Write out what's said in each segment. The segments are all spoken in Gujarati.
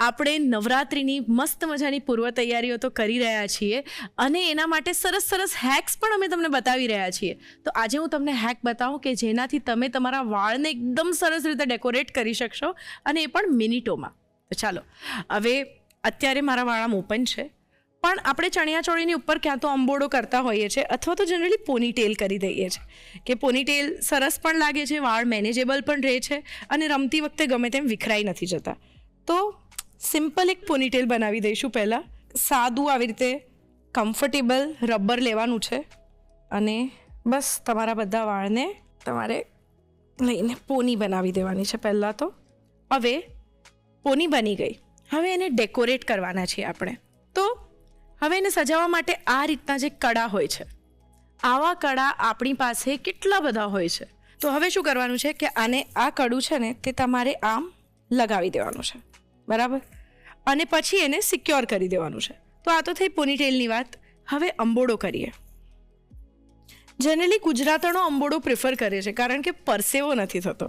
આપણે નવરાત્રિની મસ્ત મજાની પૂર્વ તૈયારીઓ તો કરી રહ્યા છીએ અને એના માટે સરસ સરસ હેક્સ પણ અમે તમને બતાવી રહ્યા છીએ. તો આજે હું તમને હેક બતાવું કે જેનાથી તમે તમારા વાળને એકદમ સરસ રીતે ડેકોરેટ કરી શકશો અને એ પણ મિનિટોમાં. તો ચાલો, હવે અત્યારે મારા વાળ આમ ઓપન છે, પણ આપણે ચણિયાચોળીની ઉપર ક્યાં તો અંબોડો કરતા હોઈએ છીએ અથવા તો જનરલી પોનીટેલ કરી દઈએ છીએ કે પોનીટેલ સરસ પણ લાગે છે, વાળ મેનેજેબલ પણ રહે છે અને રમતી વખતે ગમે તેમ વિખરાઈ નથી જતા. તો સિમ્પલ એક પોનીટેલ બનાવી દઈશું. પહેલાં સાદું આવી રીતે કમ્ફર્ટેબલ રબર લેવાનું છે અને બસ તમારા બધા વાળને તમારે લઈને પોની બનાવી દેવાની છે. પહેલાં તો હવે પોની બની ગઈ, હવે એને ડેકોરેટ કરવાના છીએ આપણે. તો હવે એને સજાવવા માટે આ રીતના જે કડા હોય છે, આવા કડા આપણી પાસે કેટલા બધા હોય છે. તો હવે શું કરવાનું છે કે આને આ કડું છે ને તે તમારે આમ લગાવી દેવાનું છે, બરાબર, અને પછી એને સિક્યોર કરી દેવાનું છે. તો આ તો થઈ પોનીટેલની વાત. હવે અંબોડો કરીએ. જનરલી ગુજરાતણો અંબોડો પ્રિફર કરે છે કારણ કે પરસેવો નથી થતો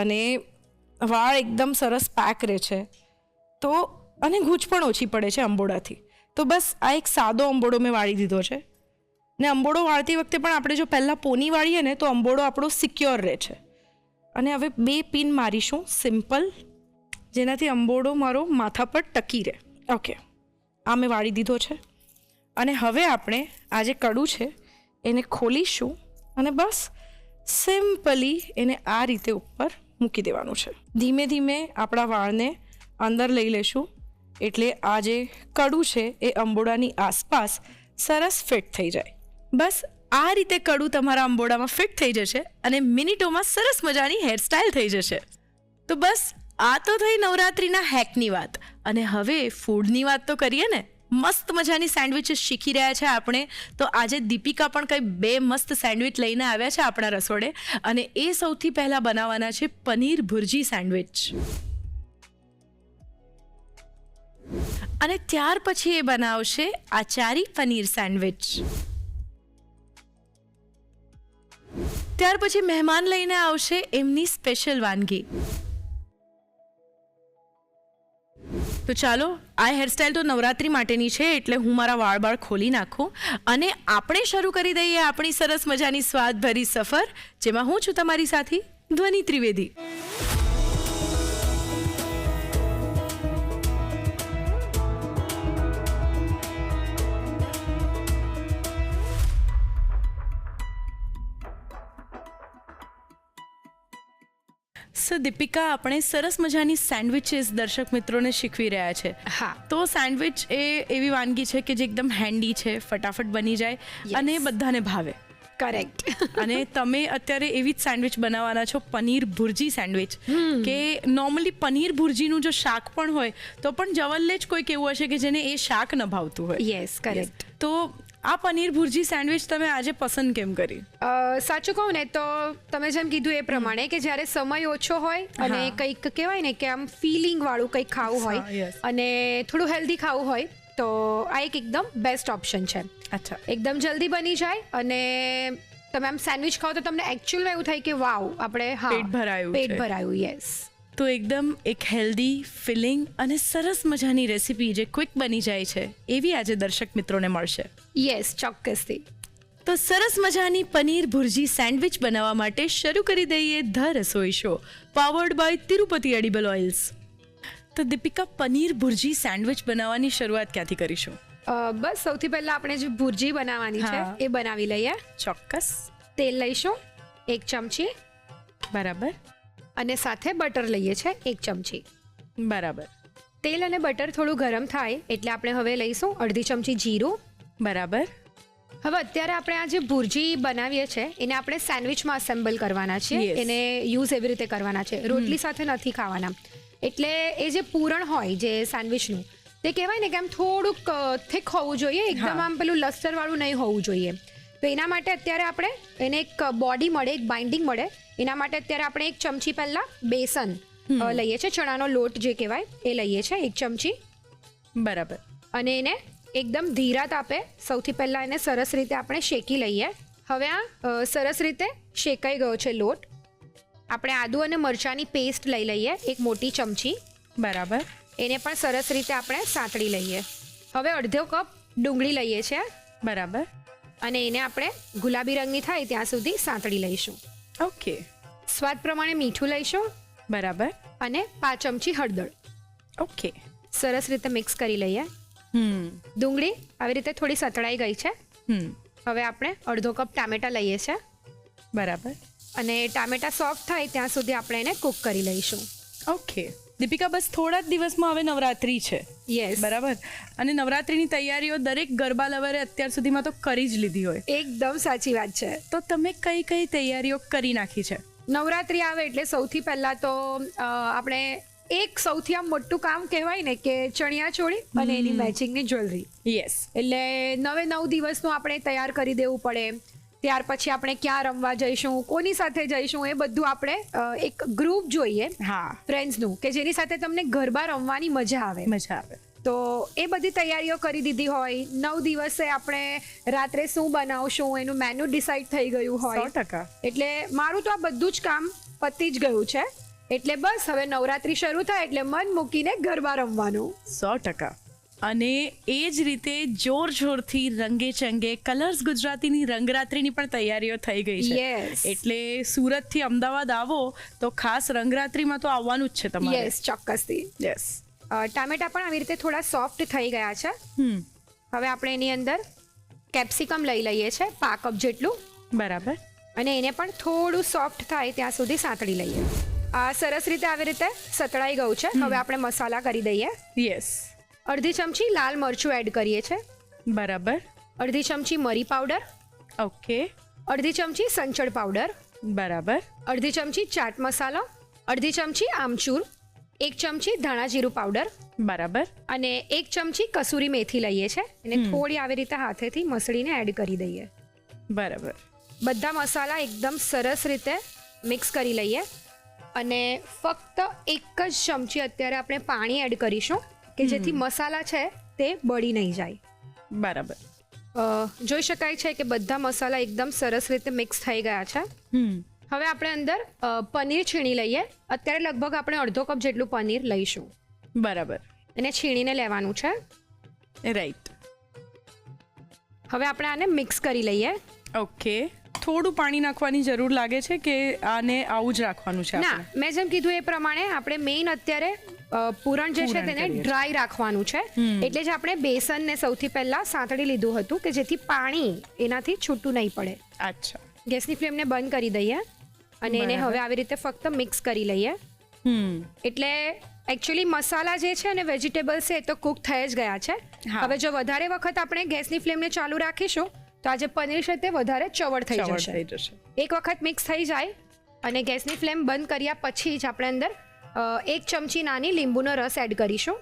અને વાળ એકદમ સરસ પેક રહે છે, તો અને ગૂંચ પણ ઓછી પડે છે અંબોડાથી. તો બસ આ એક સાદો અંબોડો મેં વાળી દીધો છે ને અંબોડો વાળતી વખતે પણ આપણે જો પહેલાં પોની વાળીએ ને તો અંબોડો આપણો સિક્યોર રહે છે. અને હવે 2 પિન મારીશું સિમ્પલ, જેનાથી અંબોડો મારો માથા પર ટકી રહે. ઓકે, આ મેં વાળી દીધો છે અને હવે આપણે આ જે કડું છે એને ખોલીશું અને બસ સિમ્પલી એને આ રીતે ઉપર મૂકી દેવાનું છે. ધીમે ધીમે આપણા વાળને અંદર લઈ લેશું એટલે આ જે કડું છે એ અંબોડાની આસપાસ સરસ ફિટ થઈ જાય. બસ આ રીતે કડું તમારા અંબોડામાં ફિટ થઈ જશે અને મિનિટોમાં સરસ મજાની હેરસ્ટાઇલ થઈ જશે. તો બસ આ તો થઈ નવરાત્રિના હેકની વાત. અને હવે ફૂડની વાત તો કરીએ ને. મસ્ત મજાની સેન્ડવિચીસ શીખી રહ્યા છે આપણે. તો આજે દીપિકા પણ કંઈ 2 મસ્ત સેન્ડવિચ લઈને આવ્યા છે આપણા રસોડે અને એ સૌથી પહેલાં બનાવવાના છે પનીર ભુરજી સેન્ડવિચ. અને ત્યાર પછી એ બનાવશે આચારી પનીર સેન્ડવિચ. ત્યાર પછી મહેમાન લઈને આવશે એમની સ્પેશિયલ વાનગી. તો ચાલો, આ હેરસ્ટાઇલ તો નવરાત્રિ માટેની છે એટલે હું મારા વાળ ખોલી નાખું અને આપણે શરૂ કરી દઈએ આપણી સરસ મજાની સ્વાદભરી સફર, જેમાં હું છું તમારી સાથી ધ્વનિ ત્રિવેદી. સો દીપિકા, આપણે સરસ મજાની સેન્ડવિચીસ દર્શક મિત્રોને શીખવી રહ્યા છે. હા, તો સેન્ડવિચ એ એવી વાનગી છે કે જે એકદમ હેન્ડી છે, ફટાફટ બની જાય અને બધાને ભાવે. કરેક્ટ. અને તમે અત્યારે એવી જ સેન્ડવિચ બનાવવાના છો, પનીર ભુરજી સેન્ડવિચ. કે નોર્મલી પનીર ભુરજીનું જો શાક પણ હોય તો પણ જવલ્લે જ કોઈક એવું હશે કે જેને એ શાક ન ભાવતું હોય. Yes, correct. તો આ પનીર ભુરજી સેન્ડવિચ તમે આજે પસંદ કેમ કરી? સાચું કહું ને તો તમે જેમ કીધું એ પ્રમાણે કે જ્યારે સમય ઓછો હોય અને કંઈક કહેવાય ને કે આમ ફિલિંગ વાળું કંઈક ખાવું હોય અને થોડું હેલ્ધી ખાવું હોય તો આ એકદમ બેસ્ટ ઓપ્શન છે. અચ્છા, એકદમ જલ્દી બની જાય અને તમે આમ સેન્ડવિચ ખાઓ તો તમને એકચ્યુઅલમાં એવું થાય કે વાવ, આપણે પેટ ભરાયું. યસ. તો એકદમ એક હેલ્ધી ફિલિંગ અને સરસ મજાની રેસીપી જે ક્વિક બની જાય છે એવી આજે દર્શક મિત્રોને મળશે. યસ, ચોક્કસથી. તો સરસ મજાની પનીર ભુરજી સેન્ડવિચ બનાવવા માટે શરૂ કરી દઈએ the Rasoi show, powered by Tirupati edible oils. તો દીપિકા, પનીર ભુરજી સેન્ડવિચ બનાવવાની શરૂઆત ક્યાંથી કરીશું? બસ સૌથી પહેલાં આપણે જે ભુરજી બનાવવાની છે એ બનાવી લઈએ. ચોક્કસ. તેલ લઈશું 1 ચમચી. બરાબર. અને સાથે બટર લઈએ છે 1 ચમચી. બરાબર. તેલ અને બટર થોડું ગરમ થાય એટલે આપણે હવે લઈશું 1/2 ચમચી જીરું. બરાબર. હવે અત્યારે આપણે આ જે ભુરજી બનાવીએ છીએ એને આપણે સેન્ડવિચમાં અસેમ્બલ કરવાના છીએ. એને યુઝ એવી રીતે કરવાના છે, રોટલી સાથે નથી ખાવાના. એટલે એ જે પૂરણ હોય જે સેન્ડવિચનું તે કહેવાય ને કે આમ થોડુંક થીક હોવું જોઈએ, એકદમ આમ પેલું લસ્ટરવાળું નહીં હોવું જોઈએ. તો એના માટે અત્યારે આપણે એને એક બોડી મળે, એક બાઇન્ડિંગ મળે, એના માટે અત્યારે આપણે 1 ચમચી પહેલાં બેસન લઈએ છીએ, ચણાનો લોટ જે કહેવાય એ લઈએ છીએ 1 ચમચી. બરાબર. અને એને એકદમ ધીરા તાપે સૌથી પહેલાં એને સરસ રીતે આપણે શેકી લઈએ. હવે આ સરસ રીતે શેકાઈ ગયો છે લોટ. આપણે આદુ અને મરચાંની પેસ્ટ લઈ લઈએ 1 મોટી ચમચી. બરાબર. એને પણ સરસ રીતે આપણે સાંતળી લઈએ. હવે અડધો કપ ડુંગળી લઈએ છીએ બરાબર. અને એને આપણે ગુલાબી રંગની થાય ત્યાં સુધી સાંતળી લઈશું. ઓકે. સ્વાદ પ્રમાણે મીઠું લઈશું બરાબર. અને 5 ચમચી હળદર. ઓકે. સરસ રીતે મિક્સ કરી લઈએ. ડુંગળી આવી રીતે થોડી સતળાઈ ગઈ છે. હવે આપણે અડધો કપ ટામેટા લઈએ છીએ. બરાબર. અને ટામેટા સોફ્ટ થાય ત્યાં સુધી આપણે એને કૂક કરી લઈશું. ઓકે. દીપિકા, બસ થોડા જ દિવસમાં હવે નવરાત્રી છે. યસ, બરાબર. અને નવરાત્રીની તૈયારીઓ દરેક ગરબા લવરે અત્યાર સુધીમાં તો કરી જ લીધી હોય. એકદમ સાચી વાત છે. તો તમે કઈ કઈ તૈયારીઓ કરી નાખી છે? નવરાત્રી આવે એટલે સૌથી પહેલા તો આપણે એક સૌથી આમ મોટું કામ કહેવાય ને કે ચણિયા ચોળી અને એની મેચિંગની જ્વેલરી. યસ. એટલે 9 દિવસનું આપણે તૈયાર કરી દેવું પડે. ત્યાર પછી આપણે ક્યાં રમવા જઈશું, કોની સાથે જઈશું, એ બધું આપણે એક ગ્રુપ જોઈએ હા, ફ્રેન્ડ્સનું કે જેની સાથે તમને ગરબા રમવાની મજા આવે. મજા આવે. તો એ બધી તૈયારીઓ કરી દીધી હોય. 9 દિવસે આપણે રાત્રે શું બનાવશું એનું મેનુ ડિસાઈડ થઈ ગયું હોય. 100%. એટલે મારું તો આ બધું જ કામ પતી જ ગયું છે. એટલે બસ હવે નવરાત્રી શરૂ થાય એટલે મન મૂકીને ગરબા રમવાનું. 100%. અને એ જ રીતે જોર જોરથી રંગે ચંગે કલર્સ ગુજરાતીની રંગરાત્રીની પણ તૈયારીઓ થઈ ગઈ છે. Yes. એટલે સુરતથી અમદાવાદ આવો તો ખાસ રંગરાત્રીમાં તો આવવાનું જ છે તમારે. યસ, ચોક્કસથી. યસ. ટામેટા પણ આવી રીતે થોડા સોફ્ટ થઈ ગયા છે. હવે આપણે એની અંદર કેપ્સિકમ લઈ લઈએ છીએ 5 કપ જેટલું. બરાબર. અને એને પણ થોડું સોફ્ટ થાય ત્યાં સુધી સાંતળી લઈએ. આ સરસ રીતે આવી રીતે સતળાઈ ગયું છે. હવે આપણે મસાલા કરી દઈએ. યસ. અડધી ચમચી લાલ મરચું એડ કરીએ છીએ. બરાબર. અડધી ચમચી મરી પાવડર. ઓકે. અડધી ચમચી સંચળ પાવડર. બરાબર. અડધી ચમચી ચાટ મસાલો. અડધી ચમચી આમચૂર. 1 ચમચી ધાણા જીરું પાવડર. બરાબર. અને 1 ચમચી કસૂરી મેથી લઈએ છીએ. એને થોડી આવી રીતે હાથેથી મસળીને એડ કરી દઈએ. બરાબર. બધા મસાલા એકદમ સરસ રીતે મિક્સ કરી લઈએ. અને ફક્ત 1 જ ચમચી અત્યારે આપણે પાણી એડ કરીશું કે જેથી મસાલા છે તે બળી નહીં જાય. બરાબર. જોઈ શકાય છે કે બધા મસાલા એકદમ સરસ રીતે મિક્સ થઈ ગયા છે. હવે આપણે અંદર પનીર છીણી લઈએ. અત્યારે લગભગ આપણે અડધો કપ જેટલું પનીર લઈશું. બરાબર. એને છીણીને લેવાનું છે. રાઈટ. હવે આપણે આને મિક્સ કરી લઈએ. ઓકે. થોડું પાણી નાખવાની જરૂર લાગે છે કે આને આવું જ રાખવાનું છે? ના, મેં જેમ કીધું એ પ્રમાણે આપણે મેઇન અત્યારે પૂરણ જે છે તેને ડ્રાય રાખવાનું છે. એટલે જ આપણે બેસનને સૌથી પહેલા સાંતળી લીધું હતું કે જેથી પાણી એનાથી છૂટું નહીં પડે. અચ્છા. ગેસની ફ્લેમને બંધ કરી દઈએ અને એને હવે આવી રીતે ફક્ત મિક્સ કરી લઈએ. એટલે એકચ્યુઅલી મસાલા જે છે અને વેજીટેબલ્સ છે એ તો કુક થઈ જ ગયા છે. હવે જો વધારે વખત આપણે ગેસની ફ્લેમને ચાલુ રાખીશું તો આ જે પનીર છે તે વધારે ચવડ થઈ જશે. એક વખત મિક્સ થઈ જાય અને ગેસની ફ્લેમ બંધ કર્યા પછી જ આપણે અંદર 1 ચમચી નાની લીંબુનો રસ એડ કરીશું.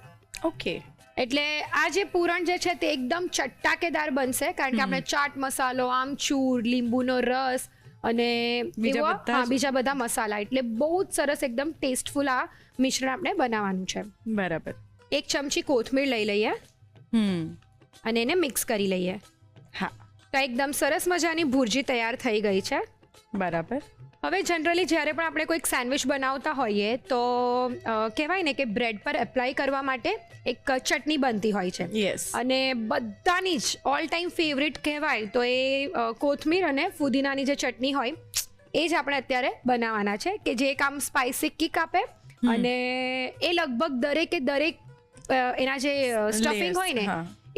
ઓકે. એટલે આ જે પૂરણ જે છે તે એકદમ ચટાકેદાર બનશે કારણ કે આપણે ચાટ મસાલો, આમચૂર, લીંબુનો રસ અને બીજા બધા મસાલા એટલે બહુ જ સરસ એકદમ ટેસ્ટફુલ આ મિશ્રણ આપણે બનાવવાનું છે. બરાબર. 1 ચમચી કોથમીર લઈ લઈએ અને એને મિક્સ કરી લઈએ. હા. તો એકદમ સરસ મજાની ભુરજી તૈયાર થઈ ગઈ છે. બરાબર. હવે જનરલી જ્યારે પણ આપણે કોઈક સેન્ડવિચ બનાવતા હોઈએ તો કહેવાય ને કે બ્રેડ પર એપ્લાય કરવા માટે એક ચટણી બનતી હોય છે. યસ. અને બધાની જ ઓલ ટાઈમ ફેવરિટ કહેવાય તો એ કોથમીર અને ફુદીનાની જે ચટણી હોય એ જ આપણે અત્યારે બનાવવાના છે કે જે એક આમ સ્પાઇસી કિક આપે અને એ લગભગ દરેક એના જે સ્ટફિંગ હોય ને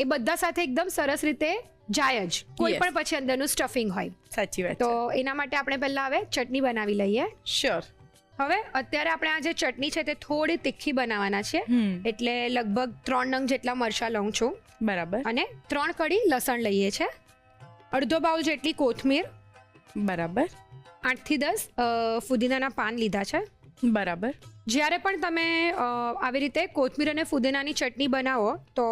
એ બધા સાથે એકદમ સરસ રીતે જાય જ. કોઈ પણ પછી અંદરનું સ્ટફિંગ હોય. સાચી વાત. તો એના માટે આપણે પહેલા હવે ચટણી બનાવી લઈએ. શ્યોર. હવે અત્યારે આપણે આ જે ચટણી છે તે થોડી તીખી બનાવવાના છે. એટલે લગભગ 3 નંગ જેટલા મરચાં લઉં છું. બરાબર. અને 3 કળી લસણ લઈએ છે. અડધો બાઉલ જેટલી કોથમીર. બરાબર. 8 થી 10 ફુદીનાના પાન લીધા છે. બરાબર. જ્યારે પણ તમે આવી રીતે કોથમીર અને ફુદીનાની ચટણી બનાવો તો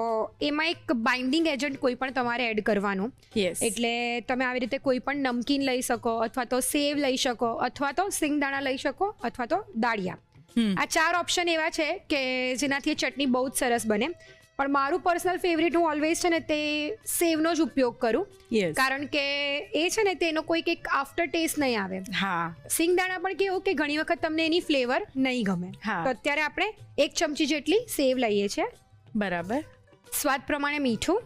એમાં એક બાઇન્ડિંગ એજન્ટ કોઈ પણ તમારે એડ કરવાનું. એટલે તમે આવી રીતે કોઈ પણ નમકીન લઈ શકો અથવા તો સેવ લઈ શકો અથવા તો સિંગદાણા લઈ શકો અથવા તો દાળિયા. આ 4 ઓપ્શન એવા છે કે જેનાથી ચટણી બહુ જ સરસ બને. પણ મારું પર્સનલ ફેવરેટ હું ઓલવેઝ છે ને તે સેવનો જ ઉપયોગ કરું, યસ, કારણ કે એ છે ને તેનો કોઈક એક આફ્ટર ટેસ્ટ નહીં આવે. હા, સિંગદાણા પણ કેવું કે ઘણી વખત તમને એની ફ્લેવર નહીં ગમે, હા. તો અત્યારે આપણે 1 ચમચી જેટલી સેવ લઈએ છીએ, બરાબર, સ્વાદ પ્રમાણે મીઠું,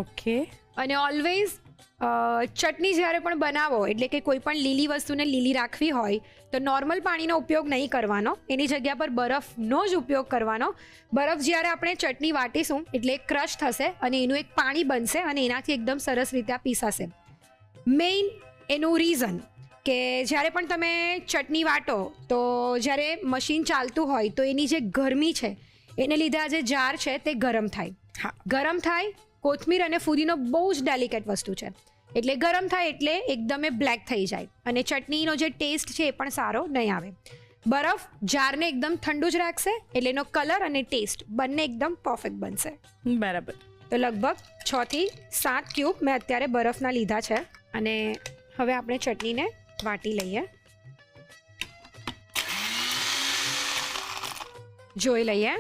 ઓકે, અને ઓલવેઝ ચટણી જ્યારે પણ બનાવો એટલે કે કોઈ પણ લીલી વસ્તુને લીલી રાખવી હોય તો નોર્મલ પાણીનો ઉપયોગ નહીં કરવાનો, એની જગ્યા પર બરફનો જ ઉપયોગ કરવાનો. બરફ જ્યારે આપણે ચટણી વાટીશું એટલે એ ક્રશ થશે અને એનું એક પાણી બનશે અને એનાથી એકદમ સરસ રીતે આ પીસાશે. મેઇન એનું રીઝન કે જ્યારે પણ તમે ચટણી વાટો તો જ્યારે મશીન ચાલતું હોય તો એની જે ગરમી છે એને લીધે આ જે જાર છે તે ગરમ થાય. હા, ગરમ થાય. કોથમીર અને ફુદીનો બહુ જ ડેલિકેટ વસ્તુ છે, એટલે ગરમ થાય એટલે એકદમ એ બ્લેક થઈ જાય અને ચટણીનો જે ટેસ્ટ છે એ પણ સારો નહીં આવે. બરફ જારને એકદમ ઠંડુ જ રાખશે એટલે એનો કલર અને ટેસ્ટ બંને એકદમ પરફેક્ટ બનશે. બરાબર. તો લગભગ 6 થી 7 ક્યુબ મેં અત્યારે બરફના લીધા છે અને હવે આપણે ચટણીને વાટી લઈએ. જોઈ લઈએ,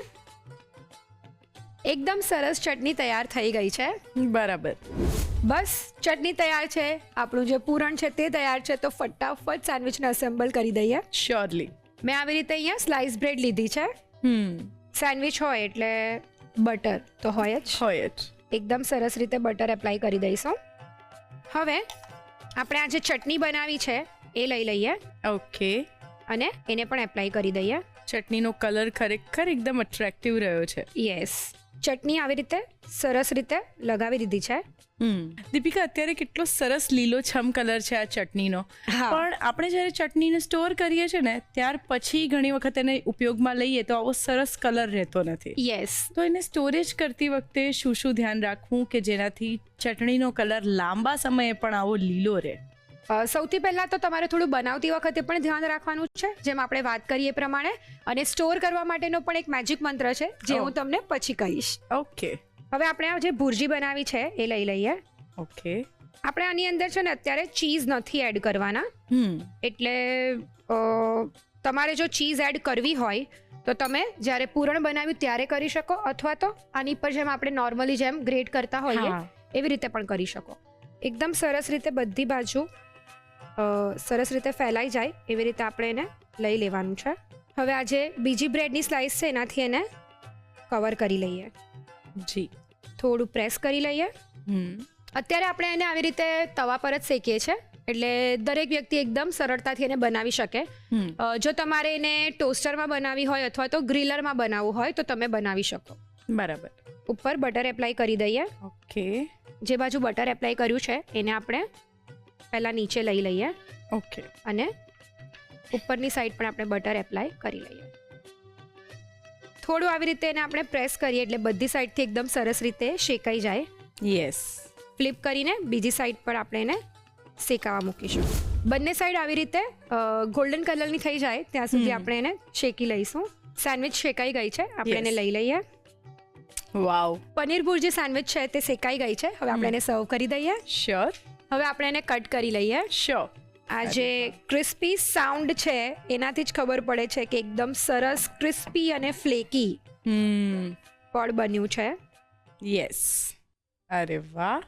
એકદમ સરસ ચટણી તૈયાર થઈ ગઈ છે. બરાબર. બસ ચટણી તૈયાર છે, આપણું જે પૂરણ છે તે તૈયાર છે, તો ફટાફટ સેન્ડવિચને અસેમ્બલ કરી દઈએ. શ્યોરલી. મેં આવી રીતે અહીંયા સ્લાઇસ બ્રેડ લીધી છે. સેન્ડવિચ હોય એટલે બટર તો હોય જ. એકદમ સરસ રીતે બટર એપ્લાય કરી દઈશું. હવે આપણે આ જે ચટણી બનાવી છે એ લઈ લઈએ. ઓકે. અને એને પણ એપ્લાય કરી દઈએ. ચટણીનો કલર ખરેખર એકદમ અટ્રેક્ટિવ રહ્યો છે. યસ, ચટણી આવી રીતે સરસ રીતે લગાવી દીધી છે. દીપિકા, અત્યારે કેટલો સરસ લીલોછમ કલર છે આ ચટણીનો. હા. પણ આપણે જ્યારે ચટણીને સ્ટોર કરીએ છીએ ને ત્યાર પછી ઘણી વખત એને ઉપયોગમાં લઈએ તો આવો સરસ કલર રહેતો નથી. યસ. તો એને સ્ટોરેજ કરતી વખતે શું ધ્યાન રાખવું કે જેનાથી ચટણીનો કલર લાંબા સમયે પણ આવો લીલો રહે? સૌથી પહેલાં તો તમારે થોડું બનાવતી વખતે પણ ધ્યાન રાખવાનું છે, જેમ આપણે વાત કરીએ એ પ્રમાણે, અને સ્ટોર કરવા માટેનો પણ એક મેજિક મંત્ર છે જે હું તમને પછી કહીશ. ઓકે. હવે આપણે આ જે ભુરજી બનાવી છે એ લઈ લઈએ. ઓકે. આપણે આની અંદર છે ને અત્યારે ચીઝ નથી એડ કરવાના, એટલે તમારે જો ચીઝ એડ કરવી હોય તો તમે જ્યારે પૂરણ બનાવ્યું ત્યારે કરી શકો, અથવા તો આની પર જેમ આપણે નોર્મલી જેમ ગ્રેટ કરતા હોઈએ એવી રીતે પણ કરી શકો. એકદમ સરસ રીતે બધી બાજુ સરસ રીતે ફેલાઈ જાય એવી રીતે આપણે એને લઈ લેવાનું છે. હવે આ જે બીજી બ્રેડની સ્લાઇસ છે એનાથી એને કવર કરી લઈએ. જી. થોડું પ્રેસ કરી લઈએ. અત્યારે આપણે એને આવી રીતે તવા પર જ શેકીએ છીએ એટલે દરેક વ્યક્તિ એકદમ સરળતાથી એને બનાવી શકે. જો તમારે એને ટોસ્ટરમાં બનાવી હોય અથવા તો ગ્રીલરમાં બનાવવું હોય તો તમે બનાવી શકો. બરાબર. ઉપર બટર એપ્લાય કરી દઈએ. ઓકે. જે બાજુ બટર એપ્લાય કર્યું છે એને આપણે પહેલાં નીચે લઈ લઈએ. ઓકે. અને ઉપરની સાઈડ પણ આપણે બટર એપ્લાય કરી લઈએ. થોડું આવી રીતે એને આપણે પ્રેસ કરીએ એટલે બધી સાઈડથી એકદમ સરસ રીતે શેકાઈ જાય. યસ. ફ્લિપ કરીને બીજી સાઈડ પર આપણે એને શેકાવા મૂકીશું. બંને સાઈડ આવી રીતે ગોલ્ડન કલરની થઈ જાય ત્યાં સુધી આપણે એને શેકી લઈશું. સેન્ડવિચ શેકાઈ ગઈ છે, આપણે એને લઈ લઈએ. વાવ. પનીર ભુરજી સેન્ડવિચ છે તે શેકાઈ ગઈ છે. હવે આપણે એને સર્વ કરી દઈએ. શ્યોર. હવે આપણે એને કટ કરી લઈએ. શ્યોર. આ જે ક્રિસ્પી સાઉન્ડ છે એનાથી જ ખબર પડે છે કે એકદમ સરસ ક્રિસ્પી અને ફ્લેકી પડ બન્યું છે. યસ. અરે વાહ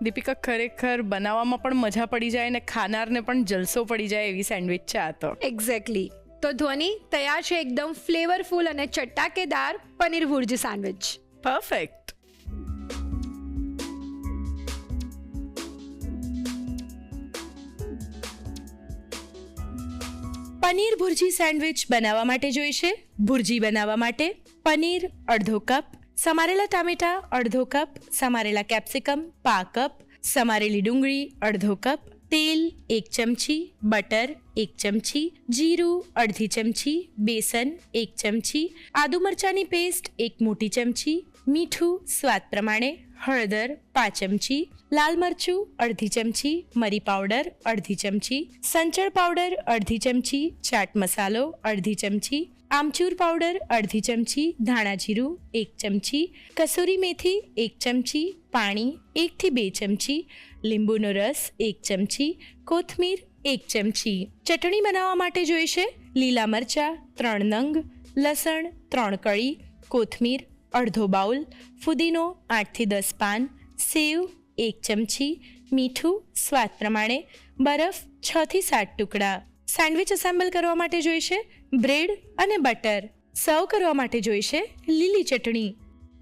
દીપિકા, ખરેખર બનાવવામાં પણ મજા પડી જાય અને ખાનારને પણ જલસો પડી જાય એવી સેન્ડવિચ છે આ તો. એક્ઝેક્ટલી. તો ધ્વનિ તૈયાર છે એકદમ ફ્લેવરફુલ અને ચટાકેદાર paneer bhurji sandwich. Perfect. Paneer bhurji sandwich બનાવવા માટે જોઈશે. ભુરજી બનાવવા માટે પનીર અડધો કપ, સમારેલા ટામેટા અડધો કપ, સમારેલા કેપ્સિકમ પા કપ, સમારેલી ડુંગળી અડધો કપ, તેલ 1 ચમચી, બટર 1 ચમચી, જીરું અડધી ચમચી, બેસન 1 ચમચી, આદુ મરચાંની પેસ્ટ 1 મોટી ચમચી, મીઠું સ્વાદ પ્રમાણે, હળદર 5 ચમચી, લાલ મરચું અડધી ચમચી, મરી પાવડર અડધી ચમચી, સંચળ પાવડર અડધી ચમચી, ચાટ મસાલો અડધી ચમચી, આમચૂર પાવડર અડધી ચમચી, ધાણા જીરું 1 ચમચી, કસૂરી મેથી 1 ચમચી, પાણી 1 થી 2 ચમચી, લીંબુનો રસ 1 ચમચી, કોથમીર 1 ચમચી. ચટણી બનાવવા માટે જોઈશે લીલા મરચાં 3 નંગ, લસણ 3 કળી, કોથમીર અડધો બાઉલ ફુદીનો 8 થી 10 પાન, સેવ 1 ચમચી, મીઠું સ્વાદ પ્રમાણે, બરફ 6 થી 7 ટુકડા. સેન્ડવિચ એસેમ્બલ કરવા માટે જોઈશે બ્રેડ અને બટર. સર્વ કરવા માટે જોઈશે લીલી ચટણી.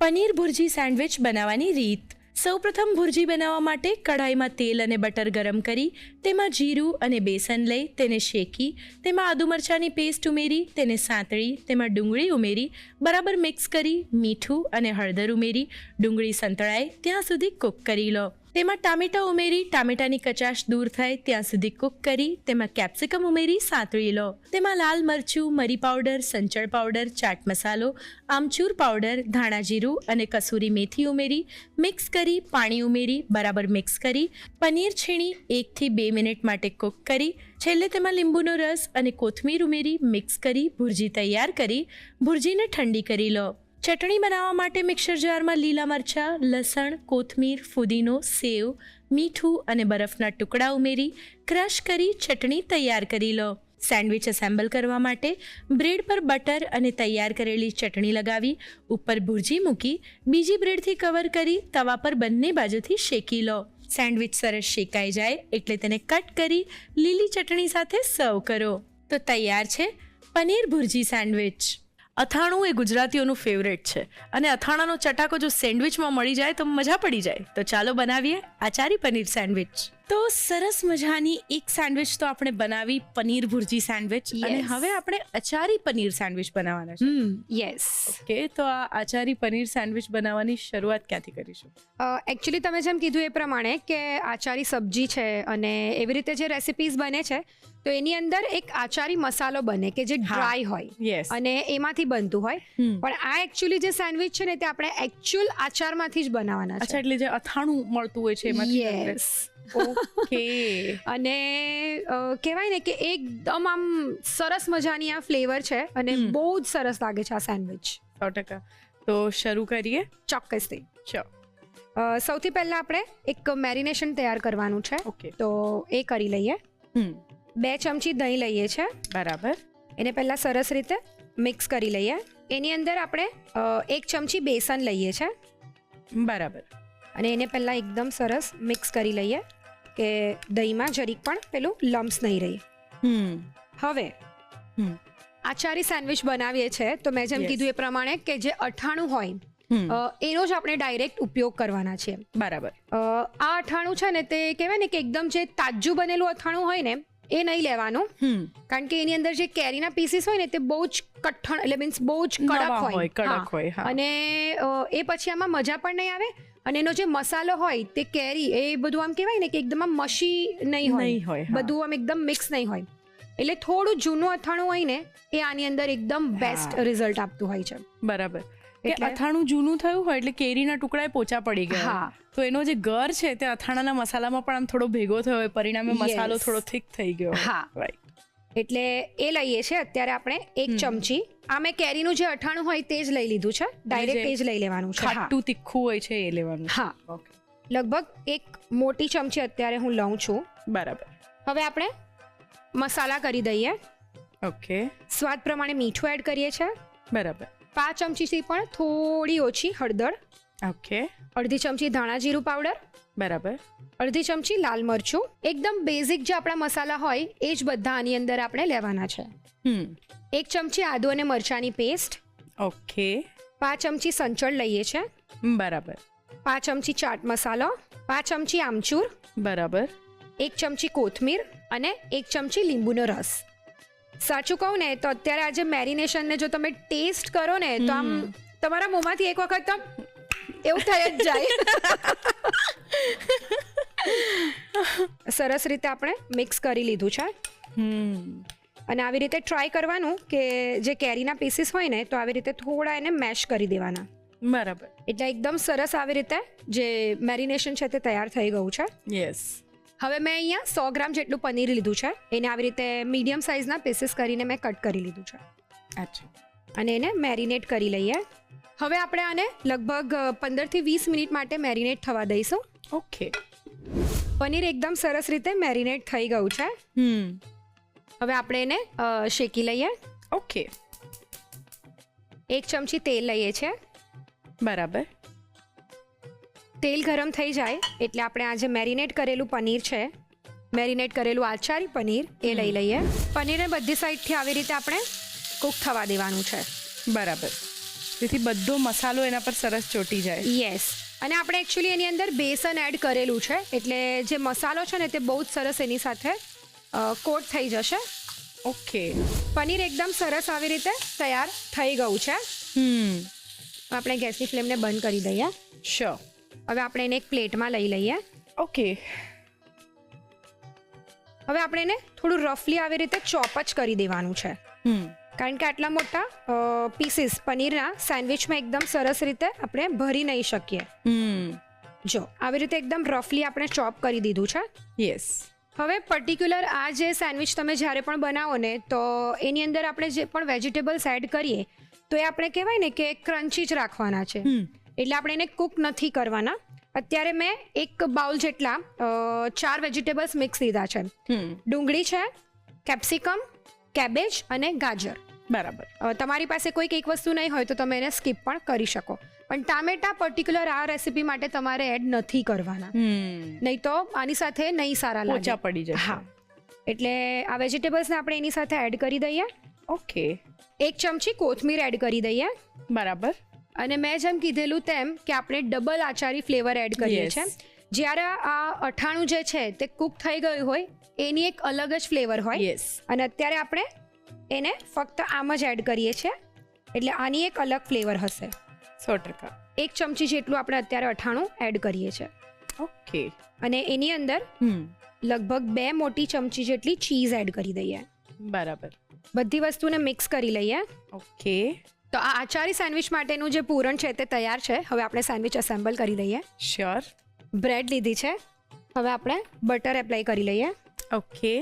પનીર ભુરજી સેન્ડવિચ બનાવવાની રીત. સૌપ્રથમ ભુરજી બનાવવા માટે કઢાઈમાં તેલ અને બટર ગરમ કરી તેમાં જીરું અને બેસન લઈ તેને શેકી તેમાં આદુ મરચાંની પેસ્ટ ઉમેરી તેને સાંતળી તેમાં ડુંગળી ઉમેરી બરાબર મિક્સ કરી મીઠું અને હળદર ઉમેરી ડુંગળી સંતળાય ત્યાં સુધી કૂક કરી લો. તેમાં ટામેટાં ઉમેરી ટામેટાની કચાશ દૂર થાય ત્યાં સુધી કૂક કરી તેમાં કેપ્સિકમ ઉમેરી સાંતળી લો. તેમાં લાલ મરચું, મરી પાવડર, સંચળ પાવડર, ચાટ મસાલો, આમચૂર પાવડર, ધાણા જીરું અને કસૂરી મેથી ઉમેરી મિક્સ કરી પાણી ઉમેરી બરાબર મિક્સ કરી પનીર છીણી 1 થી 2 મિનિટ માટે કૂક કરી છેલ્લે તેમાં લીંબુનો રસ અને કોથમીર ઉમેરી મિક્સ કરી ભુરજી તૈયાર કરી ભુરજીને ઠંડી કરી લો. ચટણી બનાવવા માટે મિક્સર જારમાં લીલા મરચાં, લસણ, કોથમીર, ફુદીનો, સેવ, મીઠું અને બરફના ટુકડા ઉમેરી ક્રશ કરી ચટણી તૈયાર કરી લો. સેન્ડવિચ એસેમ્બલ કરવા માટે બ્રેડ પર બટર અને તૈયાર કરેલી ચટણી લગાવી ઉપર ભુરજી મૂકી બીજી બ્રેડથી કવર કરી તવા પર બંને બાજુથી શેકી લો. સેન્ડવિચ સરસ શેકાઈ જાય એટલે તેને કટ કરી લીલી ચટણી સાથે સર્વ કરો. તો તૈયાર છે પનીર ભુરજી સેન્ડવિચ. અથાણું એ ગુજરાતીઓનું ફેવરેટ છે અને અથાણાનો ચટાકો જો સેન્ડવિચમાં મળી જાય તો મજા પડી જાય. તો ચાલો બનાવીએ આચારી પનીર સેન્ડવિચ. તો સરસ મજાની એક સેન્ડવિચ તો આપણે બનાવી પનીર ભુરજી સેન્ડવિચ અને હવે આપણે અચારી પનીર સેન્ડવિચ બનાવવાના છે. યસ. ઓકે, તો આ આચારી પનીર સેન્ડવિચ બનાવવાની શરૂઆત ક્યાંથી કરીશું? એકચ્યુઅલી તમે જેમ કીધું એ પ્રમાણે કે આચારી સબ્જી છે અને એવી રીતે જે રેસિપીઝ બને છે તો એની અંદર એક આચારી મસાલો બને કે જે ડ્રાય હોય અને એમાંથી બનતું હોય. પણ આ એકચ્યુઅલી જે સેન્ડવિચ છે ને તે આપણે એકચ્યુઅલ આચારમાંથી જ બનાવવાના છે. અચ્છા, એટલે જે અથાણું મળતું હોય છે એમાંથી. યસ. ઓકે. અને કહેવાય ને કે એકદમ આમ સરસ મજાની આ ફ્લેવર છે અને બહુ જ સરસ લાગે છે આ સેન્ડવિચ. 100%. તો શરૂ કરીએ. ચોક્કસથી. ચલો. સૌથી પહેલા આપણે એક મેરિનેશન તૈયાર કરવાનું છે. ઓકે. તો એ કરી લઈએ. 2 ચમચી દહીં લઈએ છે. બરાબર. એને પહેલા સરસ રીતે મિક્સ કરી લઈએ. એની અંદર આપણે 1 ચમચી બેસન લઈએ છે. બરાબર. અને એને પહેલા એકદમ સરસ મિક્સ કરી લઈએ કે દહીંમાં જરીક પણ પેલું લમ્સ નહીં રહે. હવે આચારી સેન્ડવિચ બનાવીએ છીએ તો મેં જેમ કીધું એ પ્રમાણે કે જે અઠાણું હોય એનો જ આપણે ડાયરેક્ટ ઉપયોગ કરવાના છે. બરાબર. આ અઠાણું છે ને તે કહેવાય ને કે એકદમ જે તાજું બનેલું અઠાણું હોય ને એ નહીં લેવાનું, કારણ કે એની અંદર જે કેરીના પીસીસ હોય ને તે બહુ જ કઠણ એટલે મીન્સ બહુ જ કડક હોય અને એ પછી આમાં મજા પણ નહીં આવે અને એનો જે મસાલો હોય તે કેરી એ બધું આમ કહેવાય ને કે એકદમ આમ મશી નહીં હોય, બધું આમ એકદમ મિક્સ નહીં હોય. એટલે થોડું જૂનું અથાણું હોય ને એ આની અંદર એકદમ બેસ્ટ રિઝલ્ટ આપતું હોય છે. બરાબર. એટલે અથાણું જૂનું થયું હોય એટલે કેરીના ટુકડા પોચા પડી ગયા, તો એનો જે ગર છે તે અથાણાના મસાલામાં પણ આમ થોડો ભેગો થયો હોય, પરિણામે મસાલો થોડો થીક થઈ ગયો. હા, રાઈટ. એટલે એ લઈએ છે અત્યારે આપણે 1 ચમચી. આ મેં કેરીનું જે અઠાણું હોય તે જ લઈ લીધું છે, ડાયરેક્ટ એ જ લઈ લેવાનું છે. ખાટું તીખું હોય છે એ લેવાનું. હા, લગભગ 1 મોટી ચમચી અત્યારે હું લઉં છું. બરાબર. હવે આપણે મસાલા કરી દઈએ. ઓકે. સ્વાદ પ્રમાણે મીઠું એડ કરીએ છીએ. બરાબર. 5 ચમચીથી પણ થોડી ઓછી હળદર. ઓકે. અડધી ચમચી ધાણા જીરું પાવડર. બરાબર. અડધી ચમચી લાલ મરચું. એકદમ બેઝિક જે આપણા મસાલા હોય એ જ બધા આની અંદર આપણે લેવાના છે. 1 ચમચી આદુ અને મરચાંની પેસ્ટ. ઓકે. 5 ચમચી સંચળ લઈએ છે. બરાબર. 5 ચમચી ચાટ મસાલો. 5 ચમચી આમચૂર. બરાબર. 1 ચમચી કોથમીર અને 1 ચમચી લીંબુનો રસ. સાચું કહું ને તો અત્યારે આજે મેરિનેશનને જો તમે ટેસ્ટ કરો ને તો આમ તમારા મોંમાંથી એક વખત તો એવું થઈ જ જાય. સરસ રીતે આપણે મિક્સ કરી લીધું છે અને આવી રીતે ટ્રાય કરવાનું કે જે કેરીના પીસીસ હોય ને તો આવી રીતે થોડા એને મેશ કરી દેવાના. બરાબર. એટલે એકદમ સરસ આવી રીતે જે મેરિનેશન છે તે તૈયાર થઈ ગયું છે. યસ. હવે મેં અહીંયા 100 ગ્રામ જેટલું પનીર લીધું છે. એને આવી રીતે મીડિયમ સાઇઝના પીસીસ કરીને મેં કટ કરી લીધું છે. અચ્છા. અને એને મેરિનેટ કરી લઈએ. હવે આપણે આને લગભગ 15 થી 20 મિનિટ માટે મેરિનેટ થવા દઈશું. ઓકે. પનીર એકદમ સરસ રીતે મેરિનેટ થઈ ગયું છે. હવે આપણે એને શેકી લઈએ. ઓકે. 1 ચમચી તેલ લઈએ છીએ. બરાબર. તેલ ગરમ થઈ જાય એટલે આપણે આ જે મેરિનેટ કરેલું પનીર છે, મેરિનેટ કરેલું આચારી પનીર એ લઈ લઈએ. પનીરને બધી સાઈડથી આવી રીતે આપણે કૂક થવા દેવાનું છે. બરાબર. તેથી બધો મસાલો એના પર સરસ ચોટી જાય. યસ. અને આપણે એકચ્યુઅલી એની અંદર બેસન એડ કરેલું છે એટલે જે મસાલો છે ને તે બહુ જ સરસ એની સાથે કોટ થઈ જશે. ઓકે. પનીર એકદમ સરસ આવી રીતે તૈયાર થઈ ગયું છે. આપણે ગેસની ફ્લેમને બંધ કરી દઈએ. શ્યોર. હવે આપણે એને એક પ્લેટમાં લઈ લઈએ. ઓકે. હવે આપણે એને થોડું રફલી આવી રીતે ચોપ જ કરી દેવાનું છે, કારણ કે આટલા મોટા પીસીસ પનીરના સેન્ડવિચમાં એકદમ સરસ રીતે આપણે ભરી નહીં શકીએ. જો આવી રીતે એકદમ રફલી આપણે ચોપ કરી દીધું છે. યસ. હવે પર્ટિક્યુલર આ જે સેન્ડવિચ તમે જ્યારે પણ બનાવો ને તો એની અંદર આપણે જે પણ વેજીટેબલ્સ એડ કરીએ તો એ આપણે કહેવાય ને કે ક્રન્ચી જ રાખવાના છે, એટલે આપણે એને કૂક નથી કરવાના. અત્યારે મેં એક બાઉલ જેટલા 4 વેજીટેબલ્સ મિક્સ લીધા છે. ડુંગળી છે, કેપ્સિકમ, કેબેજ અને ગાજર. બરાબર. તમારી પાસે કોઈક એક વસ્તુ નહીં હોય તો તમે એને સ્કીપ પણ કરી શકો, પણ ટામેટા પર્ટિક્યુલર આ રેસીપી માટે તમારે એડ નથી કરવાના, નહીં તો આની સાથે નહીં સારા લાગે, પોચા પડી જશે. હા, એટલે આ વેજીટેબલ્સને આપણે એની સાથે એડ કરી દઈએ. ઓકે. 1 ચમચી કોથમીર એડ કરી દઈએ. બરાબર. અને મેં જેમ કીધેલું તેમ કે આપણે ડબલ આચારી ફ્લેવર એડ કરીએ છીએ. જ્યારે આ અઠાણું જે છે તે કૂક થઈ ગયું હોય એની એક અલગ જ ફ્લેવર હોય. યસ. અને અત્યારે આપણે એને ફક્ત આમ જ એડ કરીએ છીએ એટલે આની એક અલગ ફ્લેવર હશે. 100%. 1 ચમચી જેટલું આપણે અત્યારે અઠાણું એડ કરીએ છીએ. ઓકે. અને એની અંદર લગભગ 2 મોટી ચમચી જેટલી ચીઝ એડ કરી દઈએ. બરાબર. બધી વસ્તુને મિક્સ કરી લઈએ. ઓકે. તો આ આચારી સેન્ડવિચ માટેનું જે પૂરણ છે તે તૈયાર છે. હવે આપણે સેન્ડવિચ એસેમ્બલ કરી દઈએ. શ્યોર. બ્રેડ લીધી છે, હવે આપણે બટર એપ્લાય કરી લઈએ. ઓકે.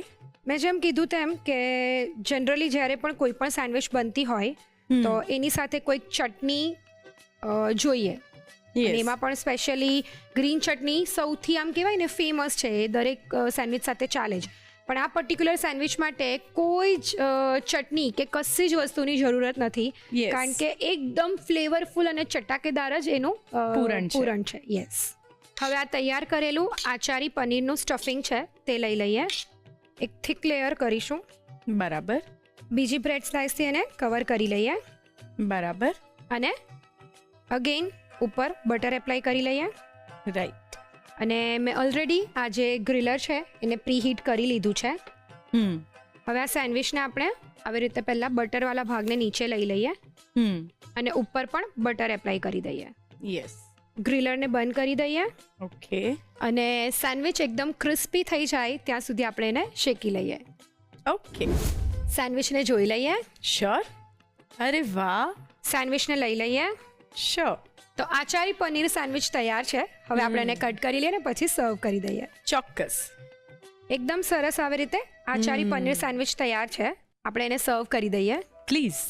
મેં જેમ કીધું તેમ કે જનરલી જ્યારે પણ કોઈ પણ સેન્ડવિચ બનતી હોય તો એની સાથે કોઈક ચટણી જોઈએ. અને એમાં પણ સ્પેશિયલી ગ્રીન ચટણી સૌથી આમ કહેવાય ને ફેમસ છે, એ દરેક સેન્ડવિચ સાથે ચાલે જ. પણ આ પર્ટિક્યુલર સેન્ડવિચ માટે કોઈ જ ચટણી કે કશી જ વસ્તુની જરૂરત નથી, કારણ કે એકદમ ફ્લેવરફુલ અને ચટાકેદાર જ એનું પૂરણ છે. યસ. હવે આ તૈયાર કરેલું આચારી પનીરનું સ્ટફિંગ છે તે લઈ લઈએ. એક થિક લેયર કરીશું. બરાબર. બીજી બ્રેડ સ્લાઇસથી એને કવર કરી લઈએ. બરાબર. અને અગેન ઉપર બટર એપ્લાય કરી લઈએ. રાઈટ. અને મેં ઓલરેડી આ જે ગ્રિલર છે એને પ્રીહીટ કરી લીધું છે. હવે આ સેન્ડવિચને આપણે આવી રીતે પહેલાં બટરવાળા ભાગને નીચે લઈ લઈએ અને ઉપર પણ બટર એપ્લાય કરી દઈએ. યસ. ગ્રિલરને બંધ કરી દઈએ. ઓકે. અને સેન્ડવિચ એકદમ ક્રિસ્પી થઈ જાય ત્યાં સુધી આપણે એને શેકી લઈએ. ઓકે. સેન્ડવિચને જોઈ લઈએ. શ્યોર. અરે વાહ. સેન્ડવિચને લઈ લઈએ. શ્યોર. તો આચારી પનીર સેન્ડવિચ તૈયાર છે. હવે આપણે એને કટ કરી લઈએ ને પછી સર્વ કરી દઈએ. ચોક્કસ. એકદમ સરસ આવી રીતે આચારી પનીર સેન્ડવિચ તૈયાર છે. આપણે એને સર્વ કરી દઈએ. પ્લીઝ.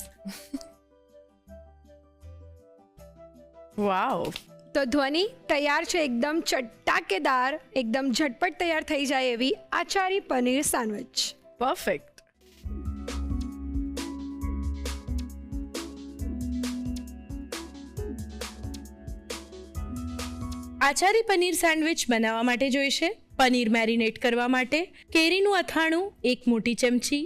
વાવ. તો ધ્વનિ તૈયાર છે એકદમ ચટાકેદાર, એકદમ ઝટપટ તૈયાર થઈ જાય એવી achari paneer sandwich. Perfect. Achari paneer sandwich બનાવવા માટે જોઈશે પનીર મેરિનેટ કરવા માટે કેરીનું અથાણું 1 મોટી ચમચી,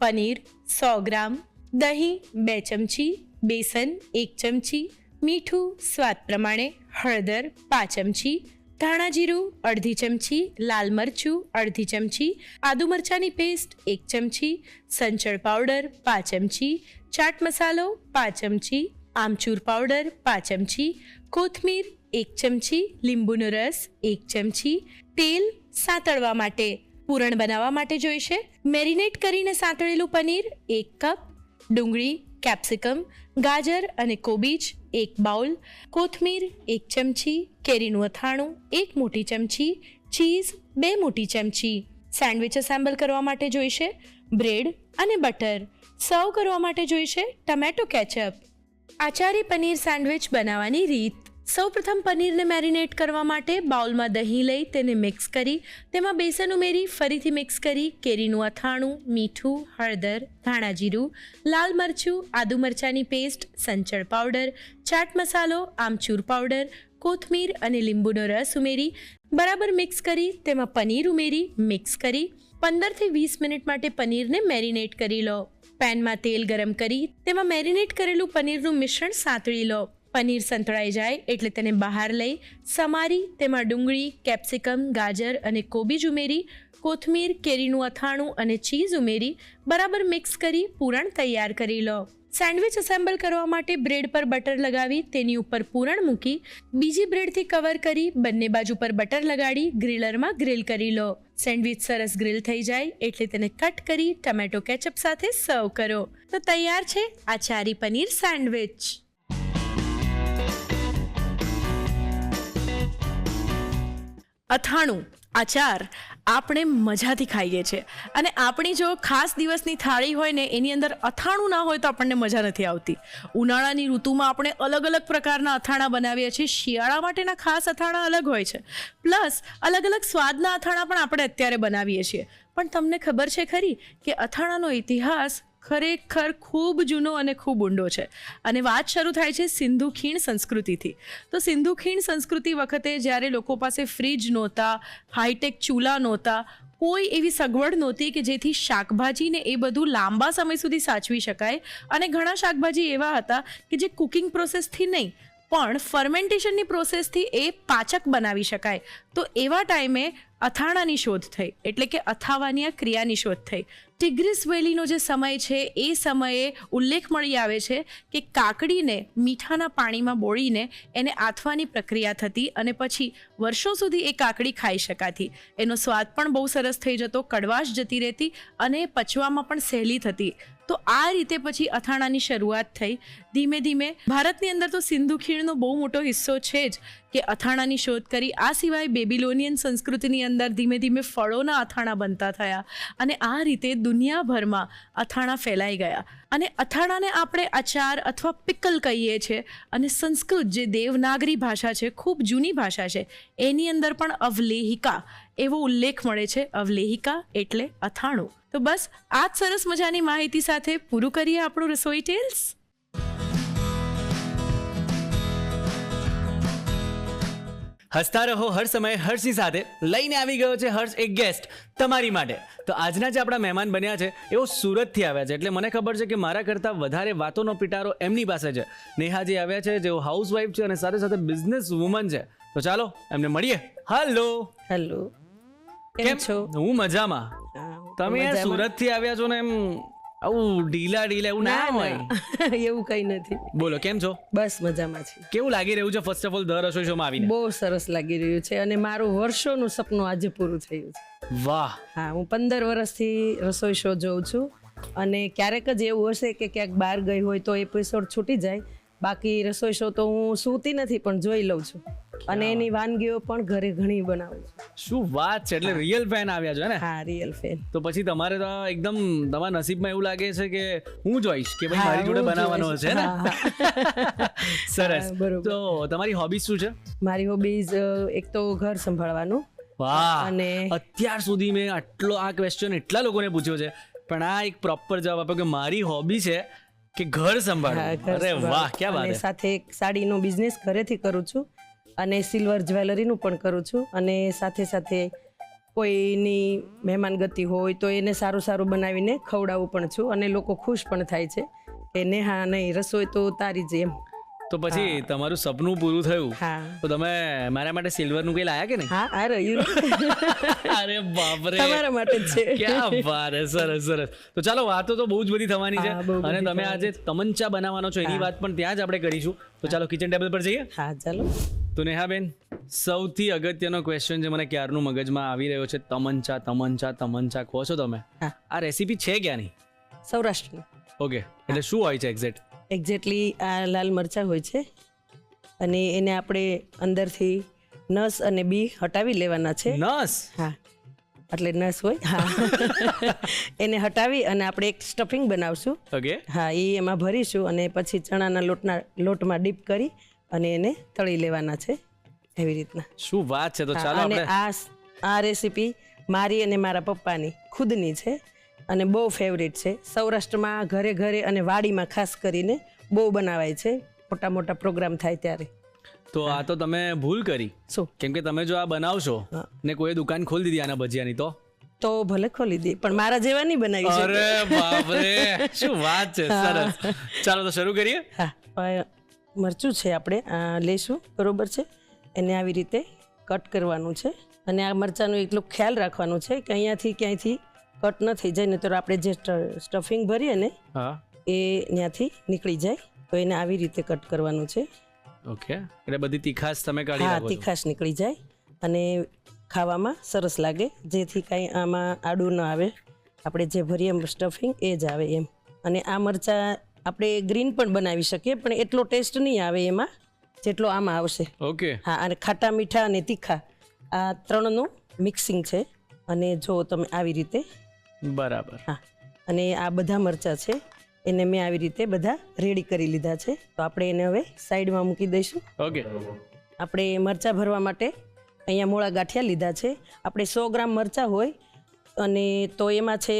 પનીર 100 ગ્રામ, દહીં 2 ચમચી, બેસન 1 ચમચી, મીઠું સ્વાદ પ્રમાણે, હળદર 5 ચમચી, ધાણા જીરું અડધી ચમચી, લાલ મરચું અડધી ચમચી, આદુ મરચાંની પેસ્ટ 1 ચમચી, સંચળ પાવડર 5 ચમચી, ચાટ મસાલો 5 ચમચી, આમચૂર પાવડર 5 ચમચી, કોથમીર 1 ચમચી, લીંબુનો રસ 1 ચમચી, તેલ સાતળવા માટે. પૂરણ બનાવવા માટે જોઈશે મેરિનેટ કરીને સાતળેલું પનીર 1 કપ, ડુંગળી, કેપ્સિકમ, ગાજર અને કોબીજ 1 બાઉલ, કોથમીર 1 ચમચી, કેરીનું અથાણું 1 મોટી ચમચી, ચીઝ 2 મોટી ચમચી. સેન્ડવિચ એસેમ્બલ કરવા માટે જોઈશે બ્રેડ અને બટર. સર્વ કરવા માટે જોઈશે ટમેટો કેચઅપ. આચારી પનીર સેન્ડવિચ બનાવવાની રીત. સૌપ્રથમ પનીરને મેરિનેટ કરવા માટે બાઉલમાં દહીં લઈ તેને મિક્સ કરી તેમાં બેસન ઉમેરી ફરીથી મિક્સ કરી કેરીનું અથાણું, મીઠું, હળદર, ધાણા જીરું, લાલ મરચું, આદુ મરચાંની પેસ્ટ, સંચળ પાવડર, ચાટ મસાલો, આમચૂર પાવડર, કોથમીર અને લીંબુનો રસ ઉમેરી બરાબર મિક્સ કરી તેમાં પનીર ઉમેરી મિક્સ કરી 15થી 20 મિનિટ માટે પનીરને મેરિનેટ કરી લો. પેનમાં તેલ ગરમ કરી તેમાં મેરિનેટ કરેલું પનીરનું મિશ્રણ સાંતળી લો. પનીર સંતળાઈ જાય એટલે તેને બહાર લઈ સમારી તેમાં ડુંગળી, કેપ્સિકમ, ગાજર અને કોબીજ ઉમેરી કોથમીર, કેરીનું અથાણું અને ચીઝ ઉમેરી બરાબર મિક્સ કરી પૂરણ તૈયાર કરી લો. સેન્ડવિચ અસેમ્બલ કરવા માટે બ્રેડ પર બટર લગાવી તેની ઉપર પૂરણ મૂકી બીજી બ્રેડથી કવર કરી બંને બાજુ પર બટર લગાડી ગ્રીલરમાં ગ્રીલ કરી લો. સેન્ડવિચ સરસ ગ્રીલ થઈ જાય એટલે તેને કટ કરી ટમેટો કેચઅપ સાથે સર્વ કરો. તો તૈયાર છે આચારી પનીર સેન્ડવિચ. અથાણું, આચાર આપણે મજાથી ખાઈએ છીએ અને આપણી જો ખાસ દિવસની થાળી હોય ને એની અંદર અથાણું ના હોય તો આપણને મજા નથી આવતી. ઉનાળાની ઋતુમાં આપણે અલગ અલગ પ્રકારના અથાણા બનાવીએ છીએ. શિયાળા માટેના ખાસ અથાણા અલગ હોય છે, પ્લસ અલગ અલગ સ્વાદના અથાણા પણ આપણે અત્યારે બનાવીએ છીએ. પણ તમને ખબર છે ખરી કે અથાણાનો ઇતિહાસ ખરેખર ખૂબ જૂનો અને ખૂબ ઊંડો છે અને વાત શરૂ થાય છે સિંધુ ખીણ સંસ્કૃતિથી. તો સિંધુ ખીણ સંસ્કૃતિ વખતે જ્યારે લોકો પાસે ફ્રીજ નહોતા, હાઈટેક ચૂલા નહોતા, કોઈ એવી સગવડ નહોતી કે જેથી શાકભાજીને એ બધું લાંબા સમય સુધી સાચવી શકાય અને ઘણા શાકભાજી એવા હતા કે જે કુકિંગ પ્રોસેસથી નહીં પણ ફર્મેન્ટેશનની પ્રોસેસથી એ પાચક બનાવી શકાય. તો એવા ટાઈમે અથાણાની શોધ થઈ એટલે કે અથાવાની આ ક્રિયાની શોધ થઈ. ટિગ્રીસ વેલીનો જે સમય છે એ સમયે ઉલ્લેખ મળી આવે છે કે કાકડીને મીઠાના પાણીમાં બોળીને એને આથવાની પ્રક્રિયા થતી અને પછી વર્ષો સુધી એ કાકડી ખાઈ શકાતી. એનો સ્વાદ પણ બહુ સરસ થઈ જતો, કડવાશ જતી રહેતી અને પચવામાં પણ સહેલી થતી. તો આ રીતે પછી અથાણાની શરૂઆત થઈ. ધીમે ધીમે ભારતની અંદર તો સિંધુ ખીણનો બહુ મોટો હિસ્સો છે જ કે અથાણાની શોધ કરી. આ સિવાય બેબીલોનિયન સંસ્કૃતિની અંદર ધીમે ધીમે ફળોના અથાણા બનતા થયા અને આ રીતે દુનિયાભરમાં અથાણા ફેલાઈ ગયા. અને અથાણાને આપણે અચાર અથવા પિકલ કહીએ છીએ અને સંસ્કૃત જે દેવનાગરી ભાષા છે, ખૂબ જૂની ભાષા છે, એની અંદર પણ અવલેહિકા એવો ઉલ્લેખ મળે છે. અવલેહિકા એટલે અથાણું. તો બસ આ જ સરસ મજાની માહિતી સાથે પૂરું કરીએ આપણું રસોઈ ટેલ્સ. હસતા રહો હર સમયે હર્ષની સાથે લઈને આવી ગયો છે હર્ષ એક ગેસ્ટ તમારી માટે. તો આજના જે આપણા મહેમાન બન્યા છે એઓ સુરતથી આવ્યા છે એટલે મને ખબર છે કે મારા કરતાં વધારે વાતોનો પિટારો એમની પાસે છે. નેહાજી આવ્યા છે જેઓ હાઉસવાઈફ છે અને સાથે સાથે બિઝનેસ વુમન છે. તો ચાલો એમને મળીએ. હેલો. હેલો, કેમ છો? હું મજામાં. તમે યાર સુરતથી આવ્યા છો ને એમ આવું ઢીલા એવું ના હોય. એવું કઈ નથી. બોલો કેમ છો? બસ મજામાં છે. કેવું લાગી રહ્યું છે ફર્સ્ટ ઓફ ઓલ દર રસોઈ શોમાં આવીને? બહુ સરસ લાગી રહ્યું છે અને મારું વર્ષોનું સપનું આજે પૂરું થયું છે. વાહ. હા, હું 15 વર્ષથી રસોઈ શો જોઉં છું અને ક્યારેક જ એવું હશે કે ક્યાંક બહાર ગઈ હોય તો એપિસોડ છૂટી જાય. બાકી રસોઈ શો તો હું સૂતી નથી પણ જોઈ લઉં છું અને એની વાનગીઓ પણ ઘરે ઘણી બનાવું છું. શું વાત છે! એટલે રિયલ ફેન આવ્યા છો ને? હા, રિયલ ફેન. તો પછી તમારે તો એકદમ તમારા નસીબમાં એવું લાગે છે કે હું જોઈશ કે ભાઈ મારી જોડે બનાવવાનો છે ને. સરસ. તો તમારી હોબીઝ શું છે? મારી હોબીઝ એક તો ઘર સંભાળવાનું. વાહ. અને અત્યાર સુધી મેં આ ક્વેશ્ચન એટલા લોકોને પૂછ્યો છે પણ આ એક પ્રોપર જવાબ આપ્યો કે મારી હોબી છે કે ઘર સંભાળવું. અરે વાહ, ક્યાં વાત અને છે. સાથે એક સાડીનો બિઝનેસ ઘરેથી કરું છું અને સિલ્વર જ્વેલરીનું પણ કરું છું અને સાથે સાથે કોઈની મહેમાન ગતિ હોય તો એને સારું સારું બનાવીને ખવડાવું પણ છું અને લોકો ખુશ પણ થાય છે કે નેહા નહીં રસોઈ તો તારી જ એમ. તો પછી તમારું સપનું પૂરું થયું. હા. તો તમે મારા માટે સિલ્વરનું કંઈ લાયા કે નહીં? હા, આ રહ્યું. અરે બાપરે, તમારા માટે જ છે. ક્યાં વાત છે. સરસ સરસ. તો ચાલો વાતો તો બહુ જ બધી થવાની છે હા, બહુ બધી અને તમે થવાની આજે તમંચા બનાવવાનો છો એની વાત પણ ત્યાં જ આપણે કરીશું. તો ચાલો કિચન ટેબલ પર જઈએ. હા, ચાલો. તો નેહાબેન, સૌથી અગત્યનો ક્વેશ્ચન જે મને ક્યારનું મગજમાં આવી રહ્યો છે, તમંચા કહો છો તમે. હા. આ રેસીપી છે ક્યાંની? સૌરાષ્ટ્રની. ઓકે, એટલે શું હોય છે એક્ઝેક્ટલી આ લાલ મરચાં હોય છે અને એને આપણે અંદરથી નસ અને બી હટાવી લેવાના છે. નસ? હા, એટલે નસ હોય. હા. એને હટાવી અને આપણે એક સ્ટફિંગ બનાવશું. ઓકે. હા, એ એમાં ભરીશું અને પછી ચણાના લોટમાં ડીપ કરી અને એને તળી લેવાના છે એવી રીતના. શું વાત છે. તો હા, ચાલો અને આપણે આ રેસીપી મારી અને મારા પપ્પાની ખુદની છે અને બહુ ફેવરિટ છે. સૌરાષ્ટ્રમાં ઘરે ઘરે અને વાડીમાં ખાસ કરીને બહુ બનાવાય છે મોટા મોટા પ્રોગ્રામ થાય ત્યારે. તો આ તો તમે ભૂલ કરી, શું કેમ કે તમે જો આ બનાવશો હા. ને કોઈ દુકાન ખોલી દીધી આના ભજીયાની તો ભલે ખોલી દે, પણ મારા જેવા નહીં બનાવી શકે. અરે બાપ રે, શું વાત છે. સરસ. ચાલો તો શરૂ કરીએ. હા, હવે મરચું છે આપણે આ લઈશું, બરોબર છે. એને આવી રીતે કટ કરવાનું છે અને આ મરચાંનો એટલો ખ્યાલ રાખવાનો છે કે અહીંયાથી ક્યાંયથી કટ ન થઈ જાય, ને તો આપણે જે સ્ટફિંગ ભરીએ ને હા, એ ત્યાંથી નીકળી જાય. તો એને આવી રીતે કટ કરવાનું છે. ઓકે. એટલે બધી તીખાશ તમે કાઢી હા, નાખો છો. તીખાશ નીકળી જાય અને ખાવામાં સરસ લાગે, જેથી કાંઈ આમાં આડું ન આવે. આપણે જે ભરીએ સ્ટફિંગ એ જ આવે એમ. અને આ મરચાં આપણે ગ્રીન પણ બનાવી શકીએ, પણ એટલો ટેસ્ટ નહીં આવે એમાં જેટલો આમાં આવશે. ઓકે. હા, અને ખાટા મીઠા અને તીખા આ ત્રણનું મિક્સિંગ છે. અને જો તમે આવી રીતે, બરાબર. હા, અને આ બધા મરચાં છે એને મેં આવી રીતે બધા રેડી કરી લીધા છે. તો આપણે એને હવે સાઈડમાં મૂકી દઈશું. ઓકે. આપણે મરચાં ભરવા માટે અહીંયા મોળા ગાંઠિયા લીધા છે. આપણે 100 ગ્રામ મરચાં હોય અને તો એમાં છે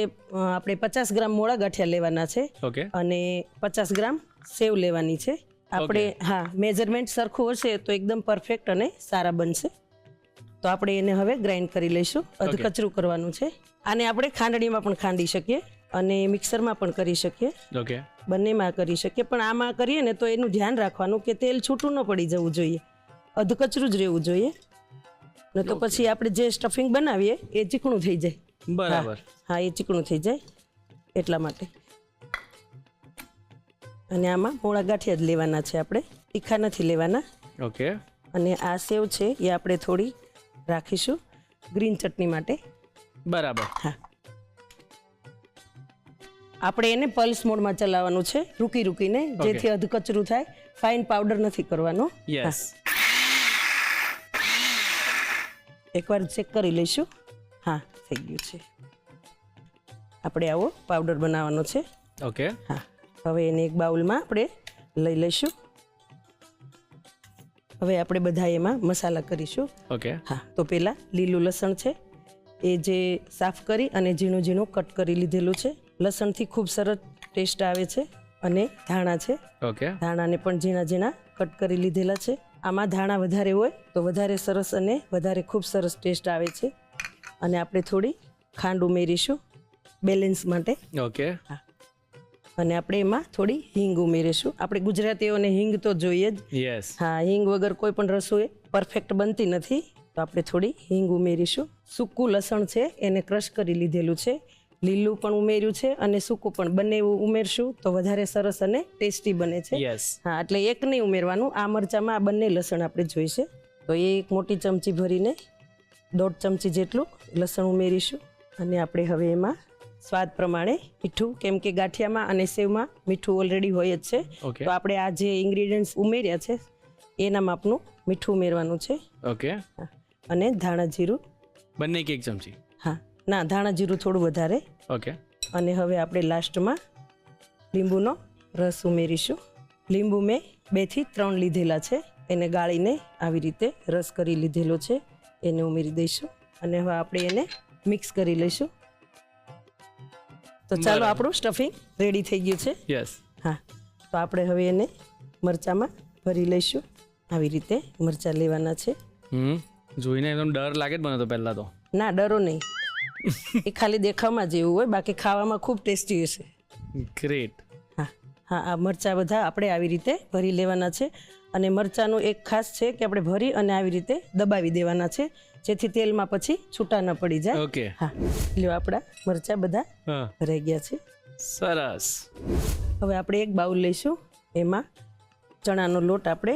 આપણે 50 ગ્રામ મોળા ગાંઠિયા લેવાના છે ઓકે. અને 50 ગ્રામ સેવ લેવાની છે આપણે. હા, મેજરમેન્ટ સરખું હશે તો એકદમ પરફેક્ટ અને સારા બનશે. તો આપણે એને હવે ગ્રાઇન્ડ કરી લઈશું. અધકચરું કરવાનું છે. આને આપણે ખાંડણીમાં પણ ખાંડી શકીએ અને મિક્સરમાં પણ કરી શકીએ, ઓકે. બંનેમાં કરી શકીએ. પણ આમાં કરીએ ને તો એનું ધ્યાન રાખવાનું કે તેલ છૂટું ન પડી જવું જોઈએ, અધકચરું જ રહેવું જોઈએ. ને તો પછી આપણે જે સ્ટફિંગ બનાવીએ એ ચીકણું થઈ જાય. બરાબર. હા, એ ચીકણું થઈ જાય એટલા માટે. અને આમાં મોળા ગાંઠિયા જ લેવાના છે આપણે, તીખા નથી લેવાના. ઓકે. અને આ સેવ છે એ આપણે થોડી રાખીશું ગ્રીન ચટણી માટે. બરાબર. હા, આપણે એને પલ્સ મોડમાં ચલાવવાનું છે, રૂકી રૂકીને, જેથી અધકચરું થાય. ફાઇન પાવડર નથી કરવાનો. યસ. એકવાર ચેક કરી લઈશું. હા, થઈ ગયું છે. આપણે આવો પાવડર બનાવવાનો છે. ઓકે. હા, હવે એને એક બાઉલમાં આપણે લઈ લઈશું. હવે આપણે બધા એમાં મસાલા કરીશું. ઓકે. હા, તો પહેલાં લીલું લસણ છે એ જે સાફ કરી અને ઝીણું ઝીણું કટ કરી લીધેલું છે. લસણથી ખૂબ સરસ ટેસ્ટ આવે છે. અને ધાણા છે, ઓકે. ધાણાને પણ ઝીણા ઝીણા કટ કરી લીધેલા છે. આમાં ધાણા વધારે હોય તો વધારે સરસ અને વધારે ખૂબ સરસ ટેસ્ટ આવે છે. અને આપણે થોડી ખાંડ ઉમેરીશું બેલેન્સ માટે. ઓકે. અને આપણે એમાં થોડી હિંગ ઉમેરીશું. આપણે ગુજરાતીઓને હિંગ તો જોઈએ જ. યસ. હા, હિંગ વગર કોઈ પણ રસોઈ પરફેક્ટ બનતી નથી. તો આપણે થોડી હિંગ ઉમેરીશું. સૂકું લસણ છે એને ક્રશ કરી લીધેલું છે. લીલું પણ ઉમેર્યું છે અને સૂકું પણ, બંને ઉમેરશું તો વધારે સરસ અને ટેસ્ટી બને છે. યસ. હા, એટલે એક નહીં ઉમેરવાનું. આ મરચાંમાં આ બંને લસણ આપણે જોઈશે. તો એ એક મોટી ચમચી ભરીને 1.5 ચમચી જેટલું લસણ ઉમેરીશું. અને આપણે હવે એમાં સ્વાદ પ્રમાણે મીઠું, કેમ કે ગાંઠિયામાં અને સેવમાં મીઠું ઓલરેડી હોય જ છે. ઓકે. તો આપણે આ જે ઇન્ગ્રીડિયન્ટ્સ ઉમેર્યા છે એના માપનું મીઠું ઉમેરવાનું છે. ઓકે. હા, અને ધાણા જીરું. બંને એક ચમચી. હા, ના, ધાણા જીરું થોડું વધારે. ઓકે. અને હવે આપણે લાસ્ટમાં લીંબુનો રસ ઉમેરીશું. લીંબુ મેં 2 થી 3 લીધેલા છે. એને ગાળીને આવી રીતે રસ કરી લીધેલો છે, એને ઉમેરી દઈશું. અને હવે આપણે એને મિક્સ કરી લઈશું. તો ચાલો, આપણું સ્ટફિંગ રેડી થઈ ગયું છે. યસ. હા, તો આપણે હવે એને મરચાંમાં ભરી લઈશું. આવી રીતે મરચાં લેવાના છે. જોઈને એકદમ ડર લાગે જ મને તો પહેલા તો. ના, ડરો નહીં. એ ખાલી દેખાવમાં જેવું હોય, બાકી ખાવામાં ખૂબ ટેસ્ટી હશે. ગ્રેટ. હા હા, આ મરચાં બધા આપણે આવી રીતે ભરી લેવાના છે. અને મરચાંનું એક ખાસ છે કે આપણે ભરી અને આવી રીતે દબાવી દેવાના છે, જેથી તેલમાં પછી છૂટા ન પડી જાય. ઓકે. હા, લ્યો, આપણા મરચાં બધા હા, ભરાઈ ગયા છે. સરસ. હવે આપણે એક બાઉલ લઈશું. એમાં ચણાનો લોટ આપણે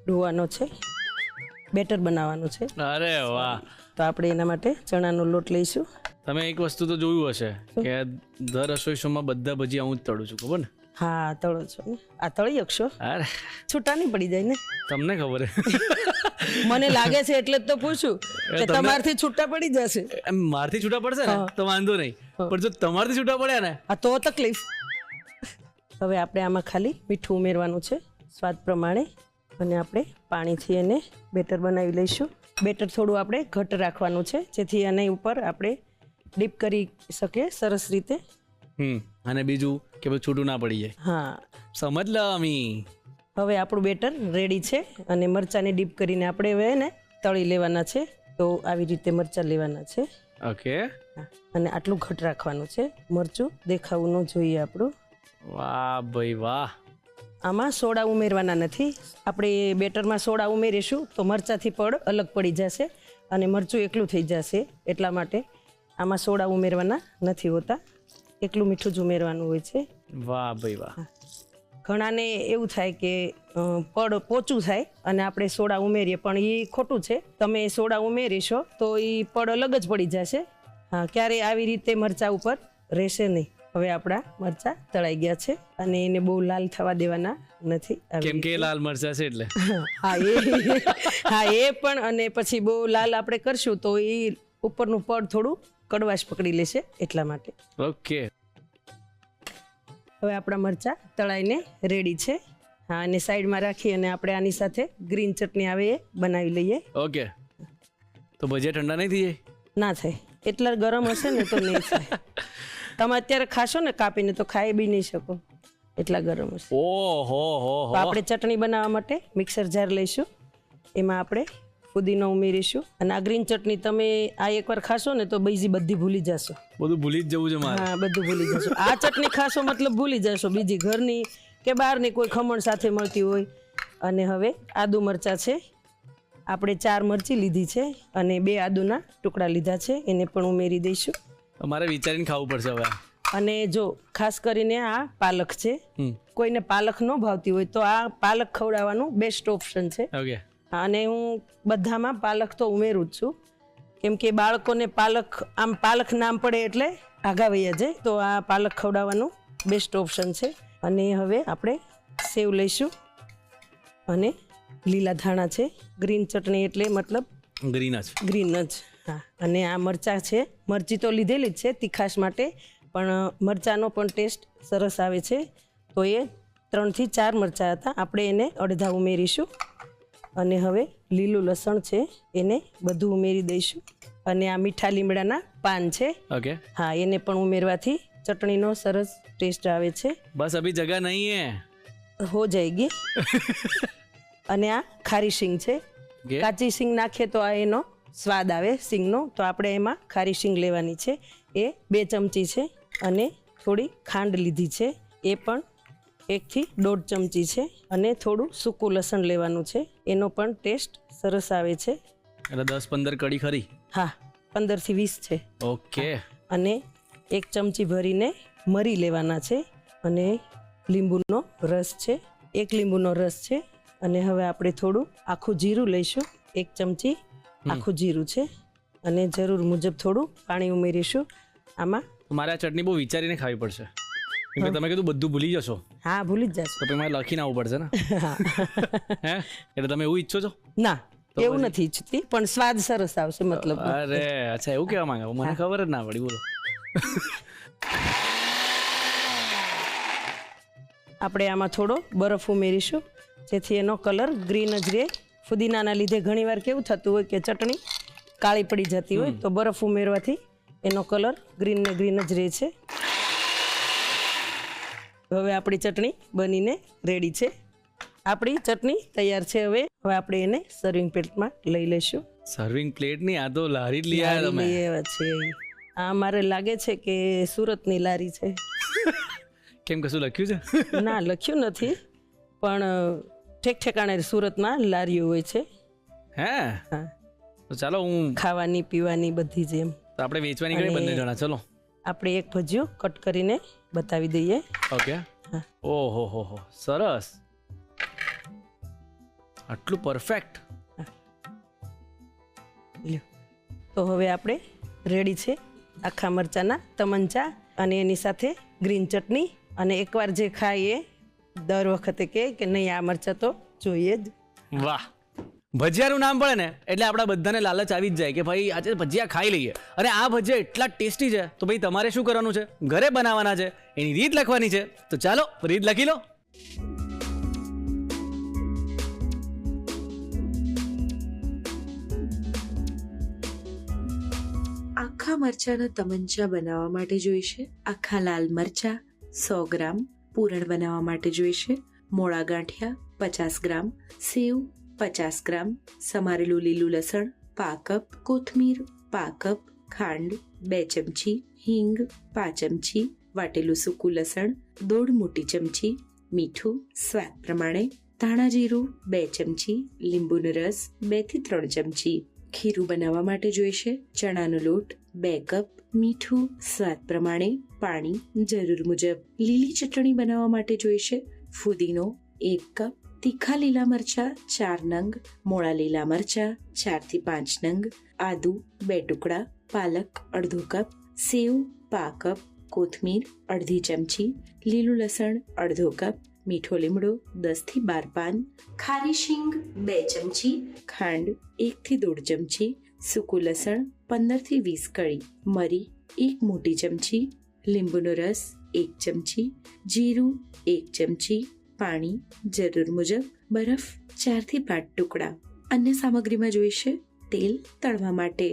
ધોવાનો છે, બેટર બનાવવાનું છે. અરે વાહ. તો આપણે એના માટે ચણાનો લોટ લઈશું. તમે એક વસ્તુ તો જોયું હશે કે દર રસોઈ શોમાં બધા ભજીયા હું જ તળું છું, ખબર ને? હા, તળો છો ને? આ તળી શકશો? અરે છૂટા નહીં પડી જાય ને? તમને ખબર હે. મને લાગે છે એટલે જ તો પૂછું કે તમારથી છૂટા પડી જશે. એમ મારથી છૂટા પડશે ને તો વાંધો નહીં, પણ જો તમારથી છૂટા પડ્યા ને આ તો તકલીફ. હવે આપણે આમાં ખાલી મીઠું ઉમેરવાનું છે સ્વાદ પ્રમાણે. અને આપણે પાણીથી એને બેટર બનાવી લઈશું. બેટર થોડું આપણે ઘટ રાખવાનું છે જેથી આની ઉપર આપણે ડીપ કરી શકીએ સરસ રીતે. અને બીજું કે બધું છૂટું ના પડી જાય. હા, સમજ લો અમી. હવે આપણું બેટર રેડી છે અને મરચાંને ડીપ કરીને આપણે હવે એને તળી લેવાના છે. તો આવી રીતે મરચાં લેવાના છે. ઓકે. હા, અને આટલું ઘટ રાખવાનું છે. મરચું દેખાવું ન જોઈએ આપણું. વાહ ભાઈ વાહ. આમાં સોડા ઉમેરવાના નથી. આપણે બેટરમાં સોડા ઉમેરીશું તો મરચાંથી પડ અલગ પડી જશે અને મરચું એકલું થઈ જશે. એટલા માટે આમાં સોડા ઉમેરવાના નથી હોતા. એકલું મીઠું જ ઉમેરવાનું હોય છે. વાહ ભાઈ વાહ. ઘણાને એવું થાય કે પડ પોચું થાય અને આપણે સોડા ઉમેરીએ, પણ એ ખોટું છે. તમે સોડા ઉમેરીશો તો એ પડ અલગ જ પડી જશે. હા, ક્યારેય આવી રીતે મરચાં ઉપર રહેશે નહીં. હવે આપણા મરચાં તળાઈ ગયા છે અને એને બહુ લાલ થવા દેવાના નથી. કેમ કે લાલ મરચા છે એટલે. હા, એ પણ. અને પછી બહુ લાલ આપણે કરશું તો એ ઉપરનું પડ થોડું કડવાશ પકડી લેશે એટલા માટે. ઓકે. હવે આપણા મરચાં તળાઈને રેડી છે. હા, અને સાઈડમાં રાખી અને આપણે આની સાથે ગ્રીન ચટણી આવે એ બનાવી લઈએ. ઓકે. તો ભજીયા ઠંડા નહીં થઈ જાય? ના થાય, એટલા ગરમ હશે ને તો નહીં થાય. તમે અત્યારે ખાશો ને કાપીને તો ખાઈ બી નહીં શકો, એટલા ગરમ હશે. ઓહો હો. તો આપણે ચટણી બનાવવા માટે મિક્સર જાર લઈશું. એમાં આપણે ફુદીનો ઉમેરીશું. અને આ ગ્રીન ચટણી તમે આ એકવાર ખાશો ને તો બીજી બધી ભૂલી જશો. બધું ભૂલી જ જવું છે મારે. હા, બધું ભૂલી જશો. આ ચટણી ખાશો મતલબ ભૂલી જશો બીજી ઘરની કે બહારની કોઈ ખમણ સાથે મળતી હોય. અને હવે આદુ મરચાં છે. આપણે 4 મરચી લીધી છે અને 2 આદુના ટુકડા લીધા છે. એને પણ ઉમેરી દઈશું. મારે વિચારીને ખાવું પડશે હવે. અને જો ખાસ કરીને આ પાલક છે. કોઈને પાલક ન ભાવતી હોય તો આ પાલક ખવડાવવાનું બેસ્ટ ઓપ્શન છે. ઓકે. અને હું બધામાં પાલક તો ઉમેરું જ છું, કેમ કે બાળકોને પાલક નામ પડે એટલે આઘા વૈયા જાય. તો આ પાલક ખવડાવવાનું બેસ્ટ ઓપ્શન છે. અને હવે આપણે સેવ લઈશું અને લીલા ધાણા છે. ગ્રીન ચટણી એટલે મતલબ ગ્રીન જ. હા, અને આ મરચાં છે. મરચી તો લીધેલી જ છે તીખાશ માટે, પણ મરચાંનો પણ ટેસ્ટ સરસ આવે છે. તો એ 3 થી 4 મરચાં હતા, આપણે એને અડધા ઉમેરીશું. અને હવે લીલું લસણ છે એને બધું ઉમેરી દઈશું. અને આ મીઠા લીમડાના પાન છે. ઓકે. હા, એને પણ ઉમેરવાથી ચટણીનો સરસ ટેસ્ટ આવે છે. બસ અભી જગહ નહીં હે. હો જાયગી. અને આ ખારી સિંગ છે. કાચી સિંગ નાખીએ તો આ એનો સ્વાદ આવે સિંગનો. તો આપણે એમાં ખારી સિંગ લેવાની છે. એ 2 ચમચી છે. અને થોડી ખાંડ લીધી છે, એ પણ 1 થી 1.5 ચમચી છે. અને થોડું સૂકું લસણ લેવાનું છે, એનો પણ ટેસ્ટ સરસ આવે છે. એટલે 10-15 કડી ખરી? હા, 15 થી 20 છે. ઓકે. અને 1 ચમચી ભરીને મરી લેવાના છે. અને લીંબુનો રસ છે, 1 લીંબુનો રસ છે. અને હવે આપણે થોડું આખું જીરું લઈશું. 1 ચમચી આખું જીરું છે. અને જરૂર મુજબ થોડું પાણી ઉમેરીશું આમાં. મારે આ ચટણી બહુ વિચારીને ખાવી પડશે, કેમ કે તમે કીધું બધું ભૂલી જશો. હા, ભૂલી જ જશો. તો પછી મારે લખીને આવવું પડશે ને. હે, એટલે તમે એવું ઈચ્છો છો? ના, એવું નથી ઈચ્છતી, પણ સ્વાદ સરસ આવશે મતલબ. અરે અચ્છા, એવું કહેવા માંગો? મને ખબર જ ના પડી. બોલો. આપણે આમાં થોડો બરફ ઉમેરીશું જેથી એનો કલર ગ્રીન જ રહે. ફુદીનાના લીધે ઘણીવાર કેવું થતું હોય કે ચટણી કાળી પડી જતી હોય, તો બરફ ઉમેરવાથી એનો કલર ગ્રીન ને ગ્રીન જ રહે છે. હવે આપણી ચટણી બનીને રેડી છે. આપણી ચટણી તૈયાર છે. હવે આપણે એને સર્વિંગ પ્લેટમાં લઈ લઈશું. સર્વિંગ પ્લેટ ની આ તો લારી જ લઈ આવ્યા તમે. લઈ આવ્યા છે. આ મારે લાગે છે કે સુરતની લારી છે. કેમ, કશું લખ્યું છે? ના, લખ્યું નથી, પણ ઠેક ઠેકાણે સુરતમાં લારીઓ હોય છે. હે? હા, તો ચાલો હું ખાવાની પીવાની બધી જ એમ. તો આપણે વેચવાની કરી બંને જણા. ચલો આપણે એક ભજીયું કટ કરીને બતાવી દઈએ. ઓકે. ઓહો હો હો, સરસ. આટલું પરફેક્ટ. લ્યો, તો હવે આપણે રેડી છે આખા મરચાના તમંચા અને એની સાથે ગ્રીન ચટણી. અને એકવાર જે ખાય એ દર વખતે કે નહીં, આ મરચાં તો જોઈએ જ. વાહ. ભજીયાનું નામ પડે ને એટલે આપણા બધાને લાલચ આવી જ જાય કે ભાઈ આજે ભજીયા ખાઈ લઈએ. અને આ ભજીયા એટલા ટેસ્ટી છે તો ભાઈ તમારે શું કરવાનું છે? ઘરે બનાવવાના છે, એની રીત લખવાની છે. તો ચાલો રીત લખી લો. આખા મરચાંના તમંચા બનાવવા માટે જોઈશે આખા લાલ મરચાં 100 ગ્રામ, પૂરણ બનાવવા માટે જોઈશે મોળા ગાંઠિયા 50 ગ્રામ, સેવ 50 ગ્રામ, સમારેલું લીલું લસણ પા કપ, કોથમીર પા કપ, ખાંડ 2 ચમચી, હિંગ 5 ચમચી, વાટેલું સૂકું લસણ 1.5 મોટી ચમચી, મીઠું સ્વાદ પ્રમાણે, ધાણા જીરું 2 ચમચી, લીંબુનો રસ 2 થી 3 ચમચી. ખીરું બનાવવા માટે જોઈશે ચણાનો લોટ 2 કપ, મીઠું સ્વાદ પ્રમાણે, પાણી જરૂર મુજબ. લીલી ચટણી બનાવવા માટે જોઈશે ફુદીનો 1 કપ, તીખા લીલા મરચાં 4 નંગ, મોળા લીલા મરચાં 4 થી 5 નંગ, આદુ 2 ટુકડા, પાલક અડધો કપ, સેવ પા કપ, કોથમીર અડધી ચમચી, લીલું લસણ અડધો કપ, મીઠો લીમડો 10 થી 12 પાન, ખારી શીંગ 2 ચમચી, ખાંડ 1 થી 1.5 ચમચી, સૂકું લસણ 15 થી 20 કળી, મરી 1 મોટી ચમચી, લીંબુનો રસ 1 ચમચી, જીરું 1 ચમચી, પાણી જરૂર મુજબ, બરફ 4 થી 5 ટુકડા. અન્ય સામગ્રીમાં જોઈશે તેલ તળવા માટે.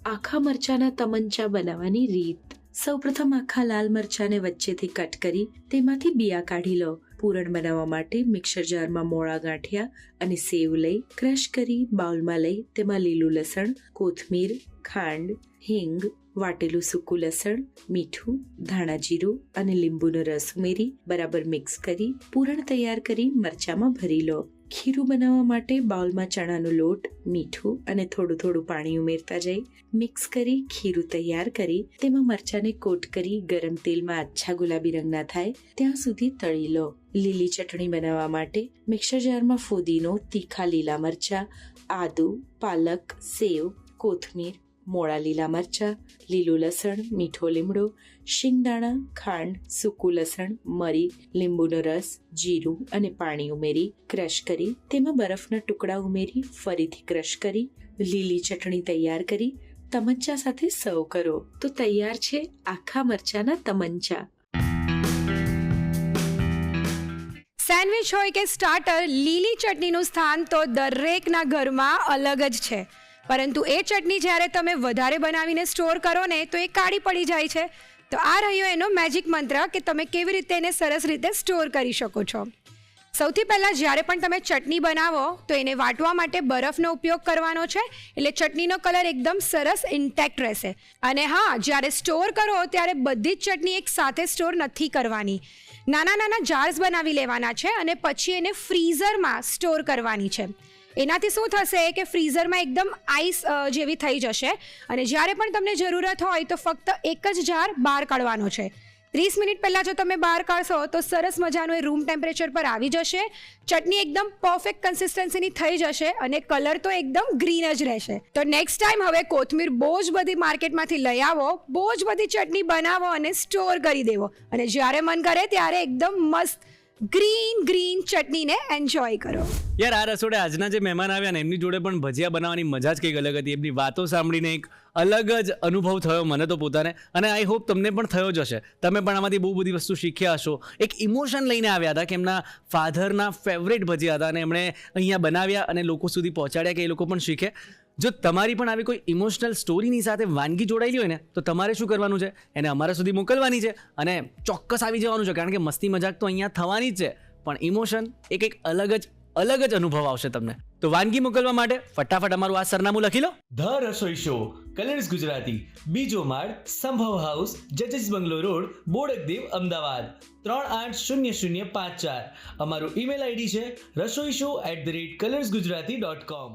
આખા મરચાંના તમંચા બનાવવાની રીત. સૌપ્રથમ આખા લાલ મરચાંને વચ્ચેથી કટ કરી તેમાંથી બિયા કાઢી લો. પૂરણ બનાવવા માટે મિક્સર જારમાં મોળા ગાંઠિયા અને સેવ લઈ ક્રશ કરી બાઉલમાં લઈ તેમાં લીલું લસણ, કોથમીર, ખાંડ, હિંગ, વાટેલું સૂકું લસણ, મીઠું, ધાણા જીરું અને લીંબુનો રસ ઉમેરી બરાબર મિક્સ કરી પૂરણ તૈયાર કરી મરચાંમાં ભરી લો. ખીરું બનાવવા માટે બાઉલમાં ચણાનો લોટ, મીઠું અને થોડું થોડું પાણી ઉમેરતા જઈ મિક્સ કરી ખીરું તૈયાર કરી તેમાં મરચાંને કોટ કરી ગરમ તેલમાં આછા ગુલાબી રંગના થાય ત્યાં સુધી તળી લો. લીલી ચટણી બનાવવા માટે મિક્સર જારમાં ફુદીનો, તીખા લીલા મરચાં, આદુ, પાલક, સેવ, કોથમીર, મોળા લીલા મરચાં, લીલું લસણ, મીઠો લીમડો, શિંગદાણા, ખાંડ, સૂકું લસણ, મરી, લીંબુનો રસ, જીરું અને પાણી ઉમેરી ક્રશ કરી તેમાં બરફના ટુકડા ઉમેરી ફરીથી ક્રશ કરી લીલી ચટણી તૈયાર કરી તમંચા સાથે સર્વ કરો તો તૈયાર છે આખા મરચાંના તમંચા. સેન્ડવિચ હોય કે સ્ટાર્ટર, લીલી ચટણીનું સ્થાન તો દરેકના ઘરમાં અલગ જ છે. પરંતુ એ ચટણી જ્યારે તમે વધારે બનાવીને સ્ટોર કરો ને તો એ કાળી પડી જાય છે. તો આ રહ્યો એનો મેજિક મંત્ર કે તમે કેવી રીતે એને સરસ રીતે સ્ટોર કરી શકો છો. સૌથી પહેલાં જ્યારે પણ તમે ચટણી બનાવો તો એને વાટવા માટે બરફનો ઉપયોગ કરવાનો છે, એટલે ચટણીનો કલર એકદમ સરસ ઇન્ટેક્ટ રહેશે. અને હા, જ્યારે સ્ટોર કરો ત્યારે બધી જ ચટણી એક સાથે સ્ટોર નથી કરવાની. નાના નાના જાર્સ બનાવી લેવાના છે અને પછી એને ફ્રીઝરમાં સ્ટોર કરવાની છે. એનાથી શું થશે કે ફ્રીઝરમાં એકદમ આઈસ જેવી થઈ જશે અને જ્યારે પણ તમને જરૂરત હોય તો ફક્ત એક જ જાર બહાર કાઢવાનો છે. 30 મિનિટ પહેલાં જો તમે બહાર કાઢશો તો સરસ મજાનું એ રૂમ ટેમ્પરેચર પર આવી જશે. ચટણી એકદમ પરફેક્ટ કન્સિસ્ટન્સીની થઈ જશે અને કલર તો એકદમ ગ્રીન જ રહેશે. તો નેક્સ્ટ ટાઈમ હવે કોથમીર બહુ જ બધી માર્કેટમાંથી લઈ આવો, બહુ જ બધી ચટણી બનાવો અને સ્ટોર કરી દેવો અને જ્યારે મન કરે ત્યારે એકદમ મસ્ત ગ્રીન ચટણીને એન્જોય કરો. યાર, આ રસોડે આજના જે મહેમાન આવ્યા ને એમની જોડે પણ ભજીયા બનાવવાની મજા જ કંઈક અલગ હતી. એમની વાતો સાંભળીને એક અલગ જ અનુભવ થયો મને તો પોતાને, અને આઈ હોપ તમને પણ થયો જ હશે. તમે પણ આમાંથી બહુ બધી વસ્તુ શીખ્યા હશો. એક ઇમોશન લઈને આવ્યા હતા કે એમના ફાધરના ફેવરેટ ભજીયા હતા અને એમણે અહીંયા બનાવ્યા અને લોકો સુધી પહોંચાડ્યા કે એ લોકો પણ શીખે. જો તમારી પણ આવી કોઈ ઇમોશનલ સ્ટોરીની સાથે વાનગી જોડાયેલી હોય ને તો તમારે શું કરવાનું છે, એને અમારા સુધી મોકલવાની છે અને ચોક્કસ આવી જવાનું છે, કારણ કે મસ્તી મજાક તો અહીંયા થવાની જ છે, પણ ઇમોશન એક અલગ જ અનુભવ આવશે તમને. તો વાનગી મોકલવા માટે ફટાફટ અમારું આ સરનામું લખી લો. The Rasoi show, colours Gujarati, બીજો માળ, સંભવ હાઉસ, જજીસ બંગલો રોડ, બોડકદેવ, અમદાવાદ 380054. અમારું ઈમેલ આઈડી છે rasoishow@colorsgujarati.com.